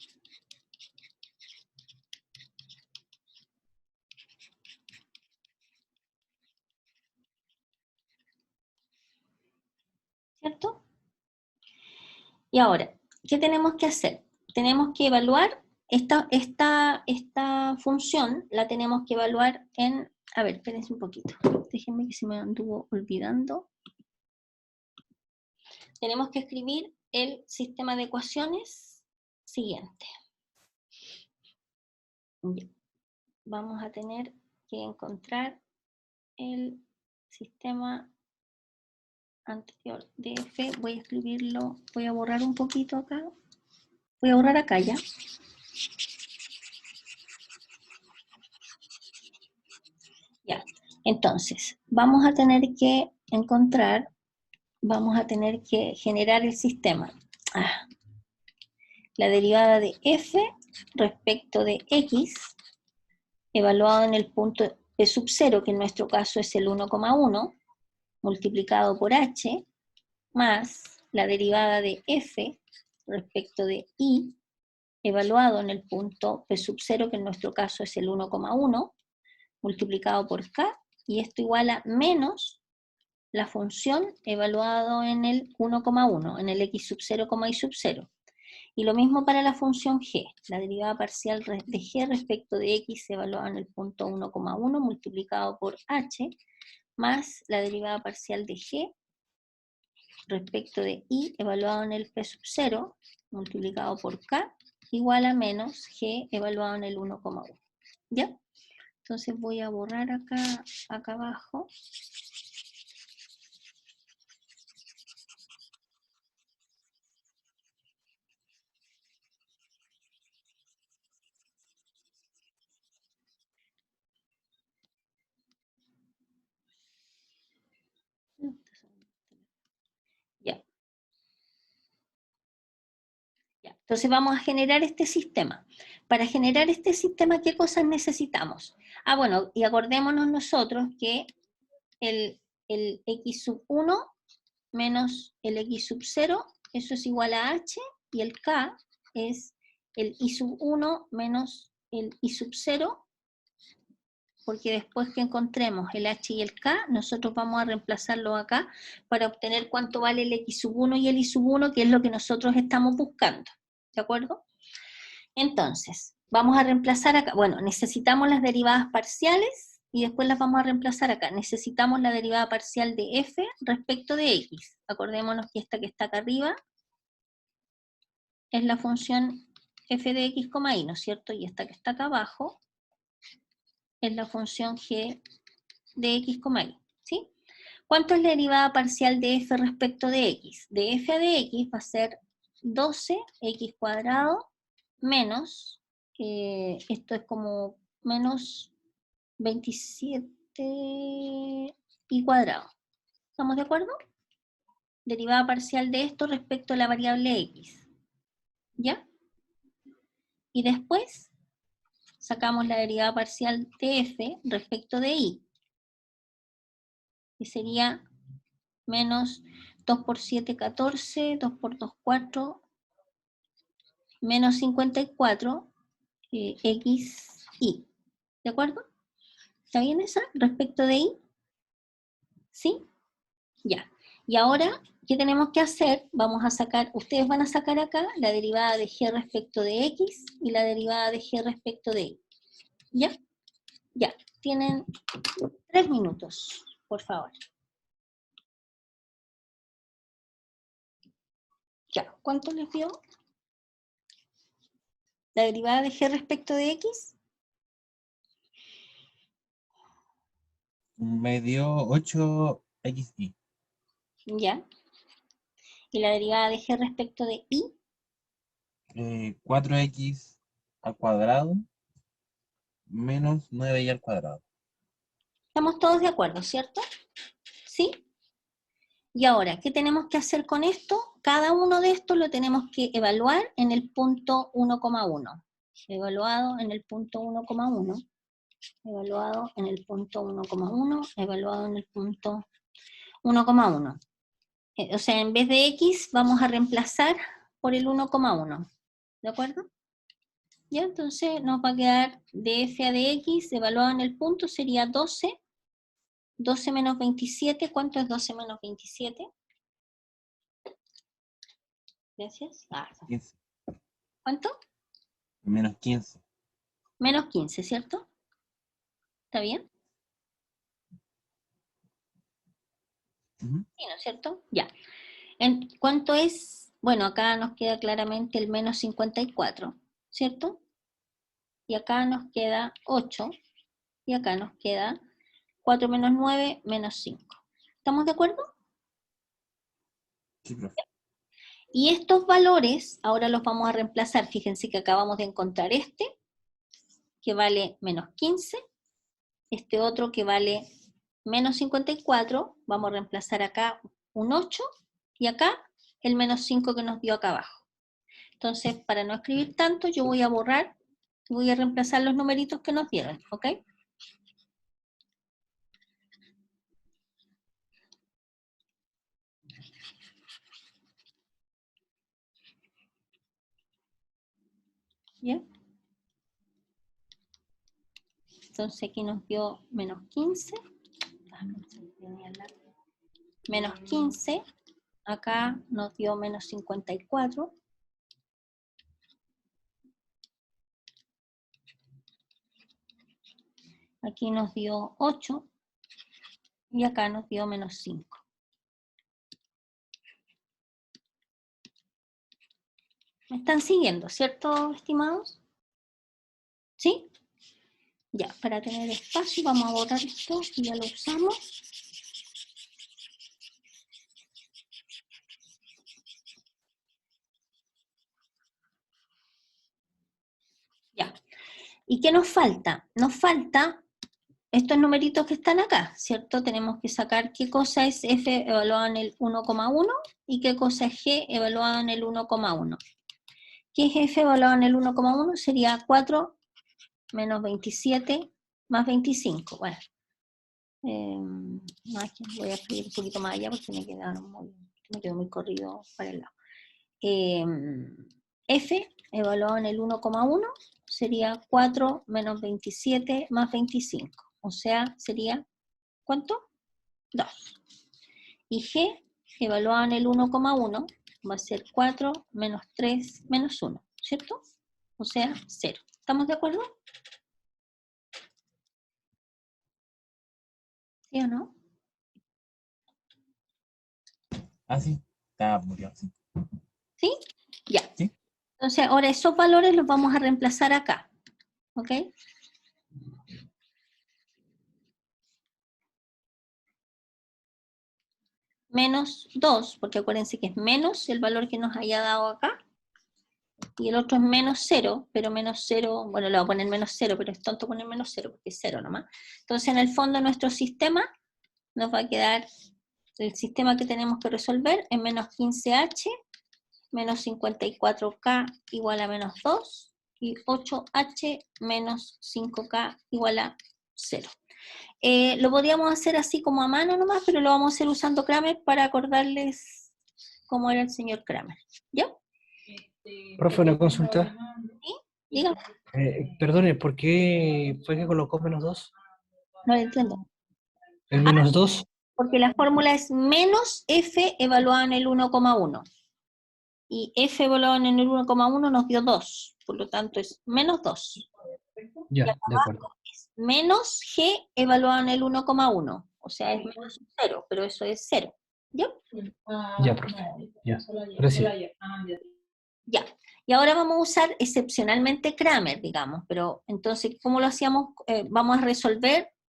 ¿Cierto? Y ahora, ¿qué tenemos que hacer? Tenemos que evaluar esta función, la tenemos que evaluar en... A ver, espérense un poquito. Déjenme que se me anduvo olvidando. Tenemos que escribir el sistema de ecuaciones siguiente. Ya. Vamos a tener que encontrar el sistema anterior de F. Voy a escribirlo, voy a borrar un poquito acá. Voy a borrar acá ya. Ya. Entonces, vamos a tener que encontrar, vamos a tener que generar el sistema. La derivada de F respecto de X, evaluado en el punto P sub 0, que en nuestro caso es el 1,1, multiplicado por H, más la derivada de F respecto de Y, evaluado en el punto P sub 0, que en nuestro caso es el 1,1, multiplicado por K, y esto igual a menos la función evaluado en el 1,1, en el X sub 0, Y sub 0. Y lo mismo para la función G, la derivada parcial de G respecto de X evaluada en el punto 1,1 multiplicado por H, más la derivada parcial de G respecto de Y evaluado en el P sub 0 multiplicado por K, igual a menos G evaluado en el 1,1. ¿Ya? Entonces voy a borrar acá abajo. Ya. Ya. Entonces vamos a generar este sistema. Para generar este sistema, ¿qué cosas necesitamos? Bueno, y acordémonos nosotros que el X sub 1 menos el X sub 0, eso es igual a H, y el K es el Y sub 1 menos el Y sub 0, porque después que encontremos el H y el K, nosotros vamos a reemplazarlo acá para obtener cuánto vale el X sub 1 y el Y sub 1, que es lo que nosotros estamos buscando. ¿De acuerdo? Entonces, vamos a reemplazar acá. Bueno, necesitamos las derivadas parciales y después las vamos a reemplazar acá. Necesitamos la derivada parcial de F respecto de X. Acordémonos que esta que está acá arriba es la función F de X, Y, ¿no es cierto? Y esta que está acá abajo es la función G de X, Y, ¿sí? ¿Cuánto es la derivada parcial de F respecto de X? De F a de X va a ser 12x cuadrado menos, esto es como menos 27 y cuadrado. ¿Estamos de acuerdo? Derivada parcial de esto respecto a la variable X. ¿Ya? Y después sacamos la derivada parcial de F respecto de Y, que sería menos 2 por 7, 14, 2 por 2, 4, menos 54, X, Y. ¿De acuerdo? ¿Está bien esa? Respecto de Y. ¿Sí? Ya. Y ahora, ¿qué tenemos que hacer? Vamos a sacar, ustedes van a sacar acá la derivada de G respecto de X y la derivada de G respecto de Y. ¿Ya? Ya. Tienen 3 minutos, por favor. Ya. ¿Cuánto les dio? La derivada de G respecto de X. Me dio 8xy. Ya. ¿Y la derivada de G respecto de Y? 4x al cuadrado menos 9y al cuadrado. Estamos todos de acuerdo, ¿cierto? ¿Sí? Y ahora, ¿qué tenemos que hacer con esto? Cada uno de estos lo tenemos que evaluar en el punto 1,1. Evaluado en el punto 1,1. Evaluado en el punto 1,1. Evaluado en el punto 1,1. O sea, en vez de x vamos a reemplazar por el 1,1. ¿De acuerdo? Ya, entonces nos va a quedar de f a de x, evaluado en el punto, sería 12. 12 menos 27, ¿cuánto es 12 menos 27? Gracias. 15. ¿Cuánto? Menos 15. Menos 15, ¿cierto? ¿Está bien? Ujú. Sí, ¿no es cierto? Ya. ¿Cuánto es? Bueno, acá nos queda claramente el menos 54, ¿cierto? Y acá nos queda 8, y acá nos queda 4 menos 9, menos 5. ¿Estamos de acuerdo? Sí, profe. Y estos valores ahora los vamos a reemplazar. Fíjense que acabamos de encontrar este, que vale menos 15, este otro que vale menos 54, vamos a reemplazar acá un 8, y acá el menos 5 que nos dio acá abajo. Entonces, para no escribir tanto, yo voy a borrar, voy a reemplazar los numeritos que nos dieron, ¿ok? ¿Bien? Entonces aquí nos dio menos 15, menos 15, acá nos dio menos 54, aquí nos dio 8, y acá nos dio menos 5. ¿Me están siguiendo, cierto, estimados? ¿Sí? Ya, para tener espacio vamos a borrar esto, que ya lo usamos. Ya. ¿Y qué nos falta? Nos falta estos numeritos que están acá, ¿cierto? Tenemos que sacar qué cosa es f evaluado en el 1,1 y qué cosa es g evaluado en el 1,1. ¿Qué es f evaluado en el 1,1? Sería 4 menos 27 más 25. Bueno, voy a escribir un poquito más allá porque me quedó muy corrido para el lado. F evaluado en el 1,1 sería 4 menos 27 más 25. O sea, sería, ¿cuánto? 2. Y G evaluado en el 1,1 va a ser 4 menos 3 menos 1, ¿cierto? O sea, 0. ¿Estamos de acuerdo? ¿Sí o no? Ah, sí. Murió, sí. ¿Sí? Ya. ¿Sí? Entonces, ahora esos valores los vamos a reemplazar acá. ¿Ok? Menos 2, porque acuérdense que es menos el valor que nos haya dado acá, y el otro es menos 0, pero menos 0, bueno, le voy a poner menos 0, pero es tonto poner menos 0, porque es 0 nomás. Entonces, en el fondo, nuestro sistema nos va a quedar, el sistema que tenemos que resolver es menos 15h, menos 54k igual a menos 2, y 8h menos 5k igual a 0. Lo podríamos hacer así como a mano nomás, pero lo vamos a hacer usando Kramer para acordarles cómo era el señor Kramer. ¿Ya? Profe, una consulta. ¿Sí? Diga, Perdone, ¿por qué fue que colocó menos 2? no lo entiendo. ¿El menos 2? Porque la fórmula es menos f evaluado en el 1,1. Y f evaluado en el 1,1 nos dio 2. Por lo tanto, es menos 2. Y Ya, acá de acuerdo. abajo es menos g evaluado en el 1,1. O sea, es menos 0, pero eso es 0. ¿Ya? Ya, profe. Ya. Gracias. Ya. Y ahora vamos a usar excepcionalmente Kramer, digamos. Pero entonces, ¿cómo lo hacíamos?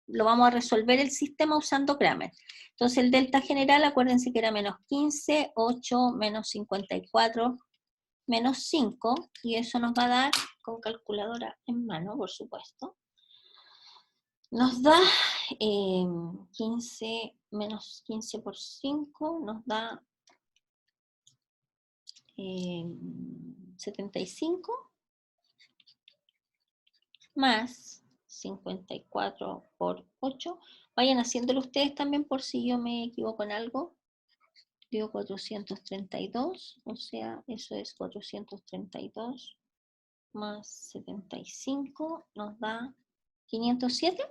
Lo vamos a resolver el sistema usando Kramer. Entonces, el delta general, acuérdense que era menos 15, 8, menos 54, menos 5, y eso nos va a dar, con calculadora en mano, por supuesto, nos da 15, menos 15 por 5, nos da 75, más 54 por 8. Vayan haciéndolo ustedes también por si yo me equivoco en algo. dio 432, o sea, eso es 432 más 75, nos da 507.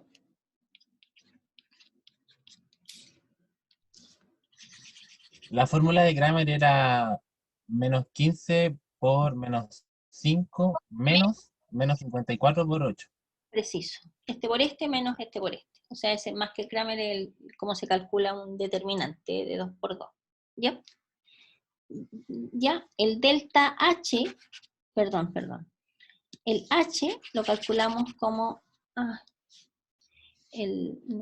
La fórmula de Kramer era menos 15 por menos 5 menos 54 por 8. Preciso. Este por este menos este por este. O sea, ese más que Kramer, cómo se calcula un determinante de 2 por 2. ¿Ya? Ya, el delta H, perdón. El H lo calculamos como, me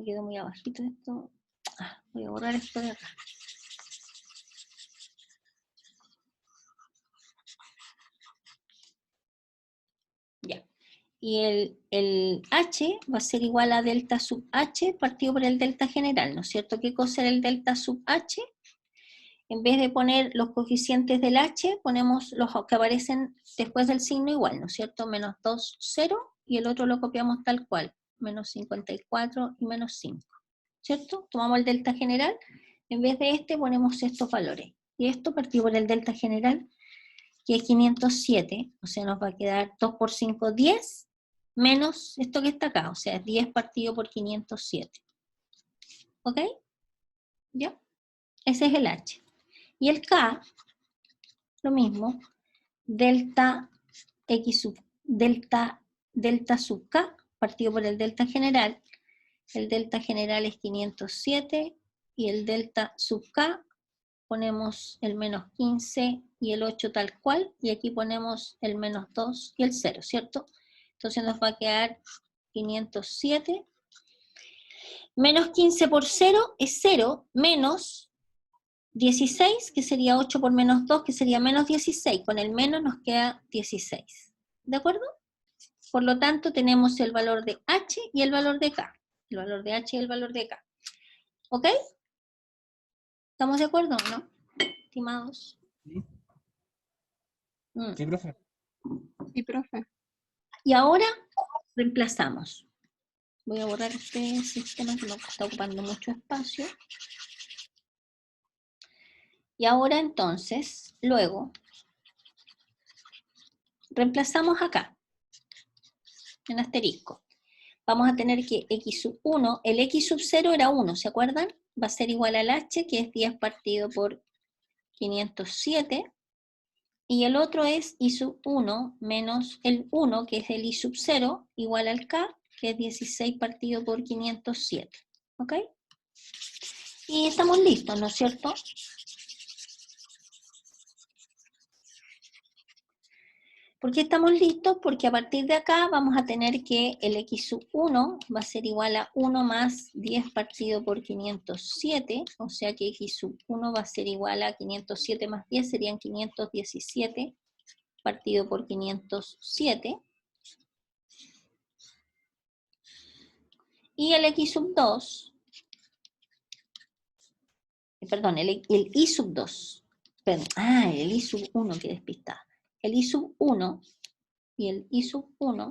quedó muy abajito esto. Voy a borrar esto de acá. Ya. Y el H va a ser igual a delta sub H partido por el delta general, ¿no es cierto? ¿Qué cosa era el delta sub H? En vez de poner los coeficientes del H, ponemos los que aparecen después del signo igual, ¿no es cierto? Menos 2, 0, y el otro lo copiamos tal cual, menos 54 y menos 5, ¿cierto? Tomamos el delta general, en vez de este ponemos estos valores. Y esto partido por el delta general, que es 507, o sea, nos va a quedar 2 por 5, 10, menos esto que está acá, o sea, es 10 partido por 507. ¿Ok? ¿Ya? Ese es el H. Y el K, lo mismo, delta sub K, partido por el delta general. El delta general es 507, y el delta sub K, ponemos el menos 15 y el 8 tal cual, y aquí ponemos el menos 2 y el 0, ¿cierto? Entonces nos va a quedar 507, menos 15 por 0 es 0, menos 16, que sería 8 por menos 2, que sería menos 16, con el menos nos queda 16, ¿de acuerdo? Por lo tanto tenemos el valor de H y el valor de K, el valor de H y el valor de K, ¿ok? ¿Estamos de acuerdo o no, estimados? ¿Sí? Sí, profe. Sí, profe. Y ahora reemplazamos. Voy a borrar este sistema que nos está ocupando mucho espacio. Y ahora entonces, luego, reemplazamos acá, en asterisco. Vamos a tener que x sub 1, el x sub 0 era 1, ¿se acuerdan? Va a ser igual al h, que es 10 partido por 507, y el otro es y sub 1 menos el 1, que es el y sub 0, igual al k, que es 16 partido por 507, ¿ok? Y estamos listos, ¿no es cierto? ¿Por qué estamos listos? Porque a partir de acá vamos a tener que el x sub 1 va a ser igual a 1 más 10 partido por 507, o sea que x sub 1 va a ser igual a 507 más 10, serían 517 partido por 507. Y el x sub 2, perdón, el y sub 2, perdón, el y sub 1 que despistada. El y sub 1 y el y sub 1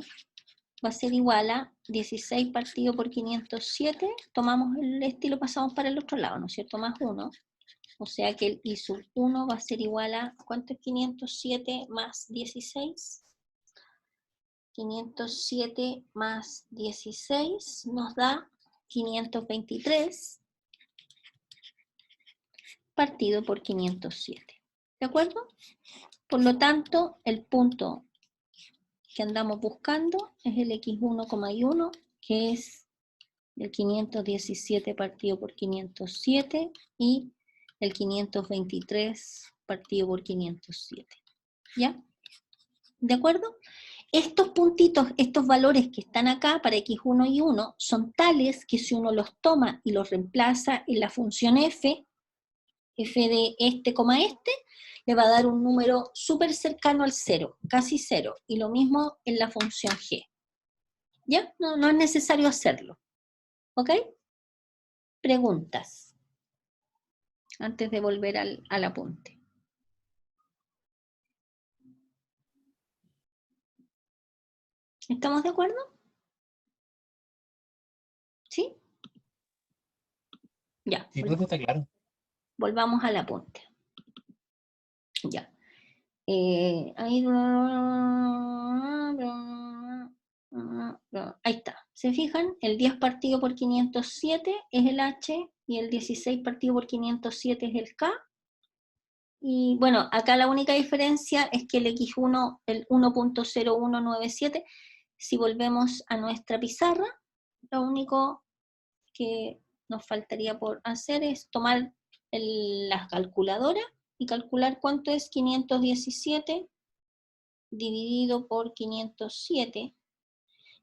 va a ser igual a 16 partido por 507, tomamos el estilo, pasamos para el otro lado, ¿no es cierto? Más 1, o sea que el y sub 1 va a ser igual a, ¿cuánto es 507 más 16? 507 más 16 nos da 523 partido por 507, ¿de acuerdo? Por lo tanto, el punto que andamos buscando es el x1,1, que es el 517 partido por 507 y el 523 partido por 507. ¿Ya? ¿De acuerdo? Estos puntitos, estos valores que están acá para x1 y 1 son tales que si uno los toma y los reemplaza en la función f de este, le va a dar un número súper cercano al 0, casi 0, y lo mismo en la función g. ¿Ya? No es necesario hacerlo. ¿Ok? Preguntas antes de volver al apunte. ¿Estamos de acuerdo? ¿Sí? Ya. Sí, profe, está claro. volvamos al apunte. Ya. Ahí está. ¿Se fijan? El 10 partido por 507 es el H y el 16 partido por 507 es el K. Y bueno, acá la única diferencia es que el X1, el 1.0197, si volvemos a nuestra pizarra, lo único que nos faltaría por hacer es tomar la calculadora y calcular cuánto es 517 dividido por 507,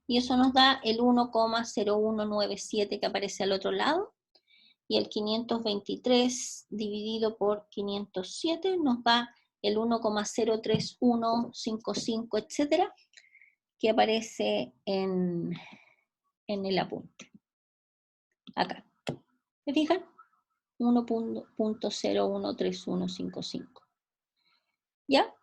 y eso nos da el 1,0197 que aparece al otro lado, y el 523 dividido por 507 nos da el 1,03155, etcétera, que aparece en el apunte. Acá. ¿Se fijan? 1.013155. ¿Ya?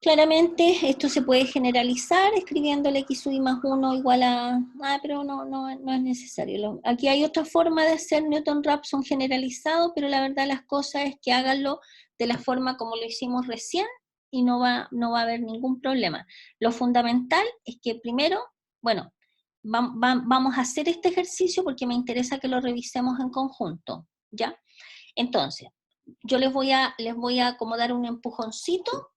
Claramente esto se puede generalizar escribiendo el x sub más 1 igual a... pero no es necesario. Aquí hay otra forma de hacer Newton-Raphson generalizado, pero la verdad las cosas es que háganlo de la forma como lo hicimos recién y no va a haber ningún problema. Lo fundamental es que primero, bueno, vamos a hacer este ejercicio porque me interesa que lo revisemos en conjunto, ¿ya? Entonces, yo les voy a como dar un empujoncito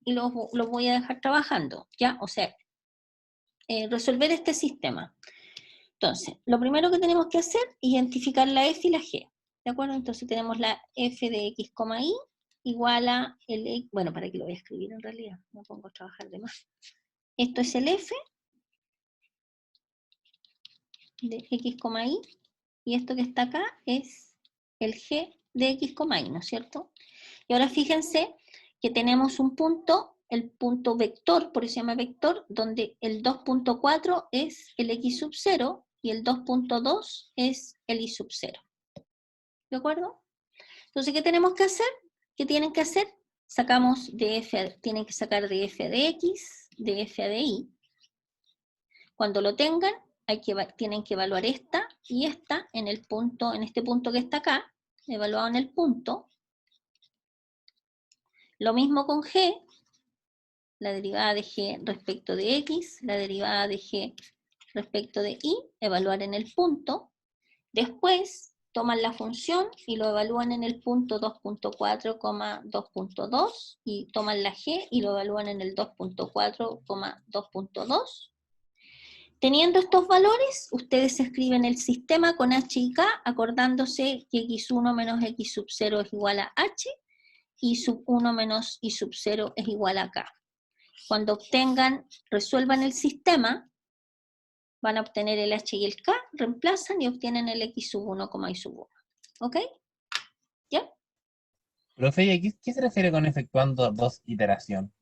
y los voy a dejar trabajando, ¿ya? O sea, resolver este sistema. Entonces, lo primero que tenemos que hacer es identificar la f y la g, ¿de acuerdo? Entonces tenemos la f de x, y igual a el, bueno, para que lo voy a escribir en realidad, no pongo a trabajar de más. Esto es el f de x, y esto que está acá es el g de x, ¿no es cierto? Y ahora fíjense que tenemos un punto, el punto vector, por eso se llama vector, donde el 2.4 es el x sub 0 y el 2.2 es el y sub 0. ¿De acuerdo? Entonces, ¿qué tenemos que hacer? ¿Qué tienen que hacer? Sacamos de f, tienen que sacar de f de x, de f de y. Cuando lo tengan, tienen que evaluar esta y esta en el punto, en este punto que está acá, evaluado en el punto. Lo mismo con g, la derivada de g respecto de x, la derivada de g respecto de y, evaluar en el punto. Después toman la función y lo evalúan en el punto 2.4, 2.2 y toman la g y lo evalúan en el 2.4, 2.2. Teniendo estos valores, ustedes escriben el sistema con h y k, acordándose que x1 menos x sub 0 es igual a h, y sub 1 menos y sub 0 es igual a k. Cuando resuelvan el sistema, van a obtener el h y el k, reemplazan y obtienen el x sub 1, y sub 1. ¿Ok? ¿Ya? Profe, ¿y aquí qué se refiere con efectuando dos iteraciones?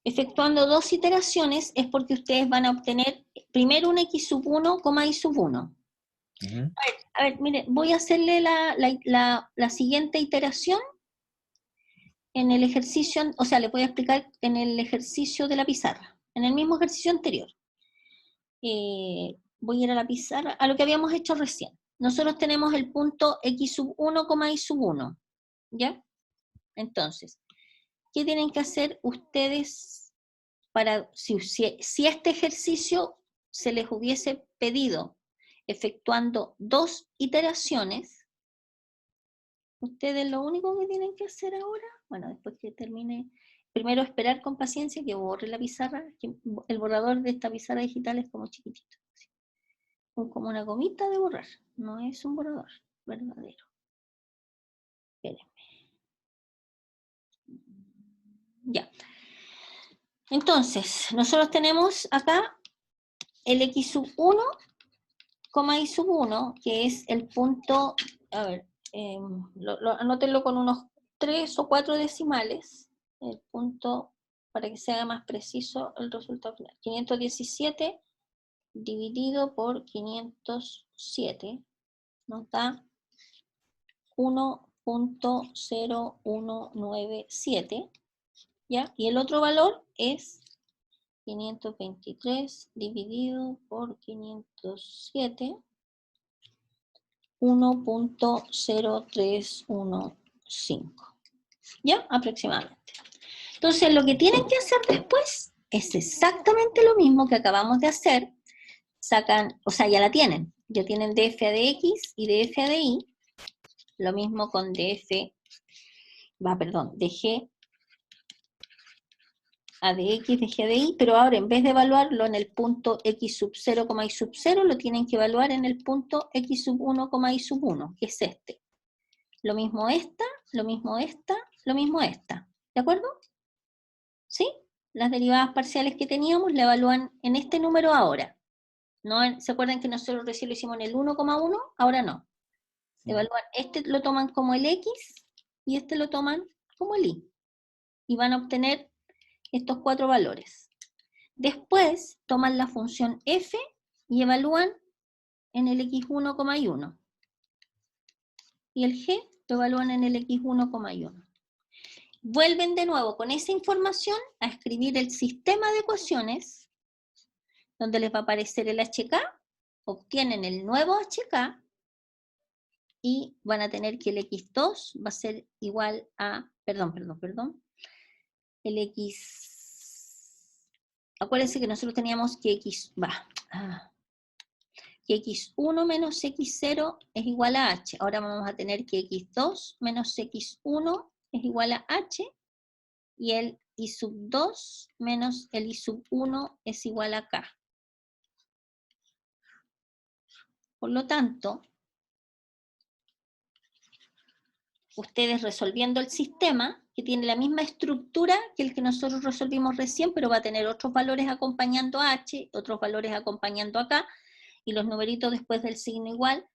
Efectuando dos iteraciones es porque ustedes van a obtener primero un x sub 1, y sub 1. A ver, mire, voy a hacerle la siguiente iteración en el ejercicio, o sea, le voy a explicar en el ejercicio de la pizarra, en el mismo ejercicio anterior. Voy a ir a la pizarra, a lo que habíamos hecho recién. Nosotros tenemos el punto x sub 1, y sub 1, ¿ya? Entonces, ¿qué tienen que hacer ustedes para, si este ejercicio se les hubiese pedido efectuando dos iteraciones, ustedes lo único que tienen que hacer ahora, bueno, después que termine, primero esperar con paciencia que borre la pizarra, que el borrador de esta pizarra digital es como chiquitito, así, como una gomita de borrar, no es un borrador verdadero. Espérenme. Ya. Entonces, nosotros tenemos acá el x sub 1, y sub 1, que es el punto, a ver, anótenlo con unos 3 o 4 decimales, el punto, para que sea más preciso el resultado final. 517 dividido por 507 nos da 1.0197, ¿ya? Y el otro valor es 523 dividido por 507, 1.0315. ¿Ya? Aproximadamente. Entonces, lo que tienen que hacer después es exactamente lo mismo que acabamos de hacer. Sacan, o sea, ya la tienen. Ya tienen df a de x y df a de y. Lo mismo con dg a de x, dg a de y, pero ahora en vez de evaluarlo en el punto x sub 0, y sub 0, lo tienen que evaluar en el punto x sub 1, y sub 1, que es este. Lo mismo esta, lo mismo esta, lo mismo esta. ¿De acuerdo? ¿Sí? Las derivadas parciales que teníamos la evalúan en este número ahora. ¿No? ¿Se acuerdan que nosotros recién lo hicimos en el 1,1? Ahora no. Sí. Evalúan, este lo toman como el x y este lo toman como el y. Y van a obtener estos 4 valores. Después toman la función f y evalúan en el x1, y 1. Y el g lo evalúan en el x1, y 1. Vuelven de nuevo con esa información a escribir el sistema de ecuaciones, donde les va a aparecer el HK, obtienen el nuevo HK, y van a tener que el x2 va a ser igual a, el x, acuérdense que nosotros teníamos que que x1 menos x0 es igual a h, ahora vamos a tener que x2 menos x1 es igual a h, y el i sub 2 menos el i sub 1 es igual a k. Por lo tanto, ustedes resolviendo el sistema, que tiene la misma estructura que el que nosotros resolvimos recién, pero va a tener otros valores acompañando a h, otros valores acompañando a k, y los numeritos después del signo igual,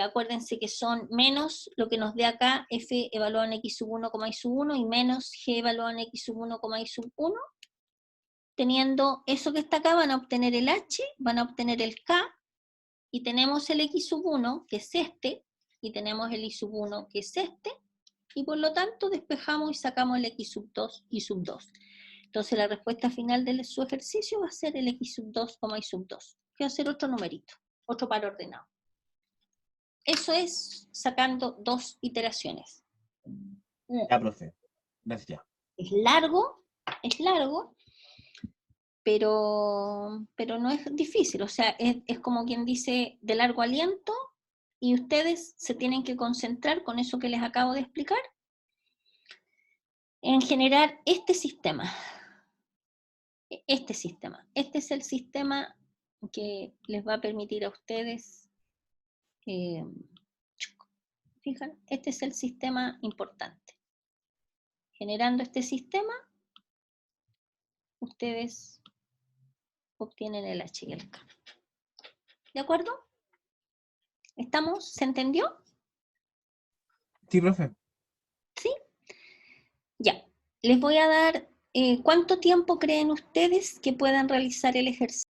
acuérdense que son menos lo que nos dé acá, f evaluado en x sub 1, y sub 1, y menos g evaluado en x sub 1, y sub 1, teniendo eso que está acá, van a obtener el h, van a obtener el k, y tenemos el x sub 1, que es este, y tenemos el y sub 1, que es este, y por lo tanto despejamos y sacamos el x sub 2 y sub 2. Entonces la respuesta final de su ejercicio va a ser el x sub 2, y sub 2, que va a ser otro numerito, otro par ordenado. Eso es sacando 2 iteraciones. Ya, profe. Gracias. Es largo, pero no es difícil. O sea, es como quien dice de largo aliento, y ustedes se tienen que concentrar con eso que les acabo de explicar en generar este sistema. Este es el sistema que les va a permitir a ustedes, fijan, este es el sistema importante. Generando este sistema, ustedes obtienen el H y el K. ¿De acuerdo? ¿Estamos? ¿Se entendió? Sí, profe. ¿Sí? Ya. Les voy a dar, ¿cuánto tiempo creen ustedes que puedan realizar el ejercicio?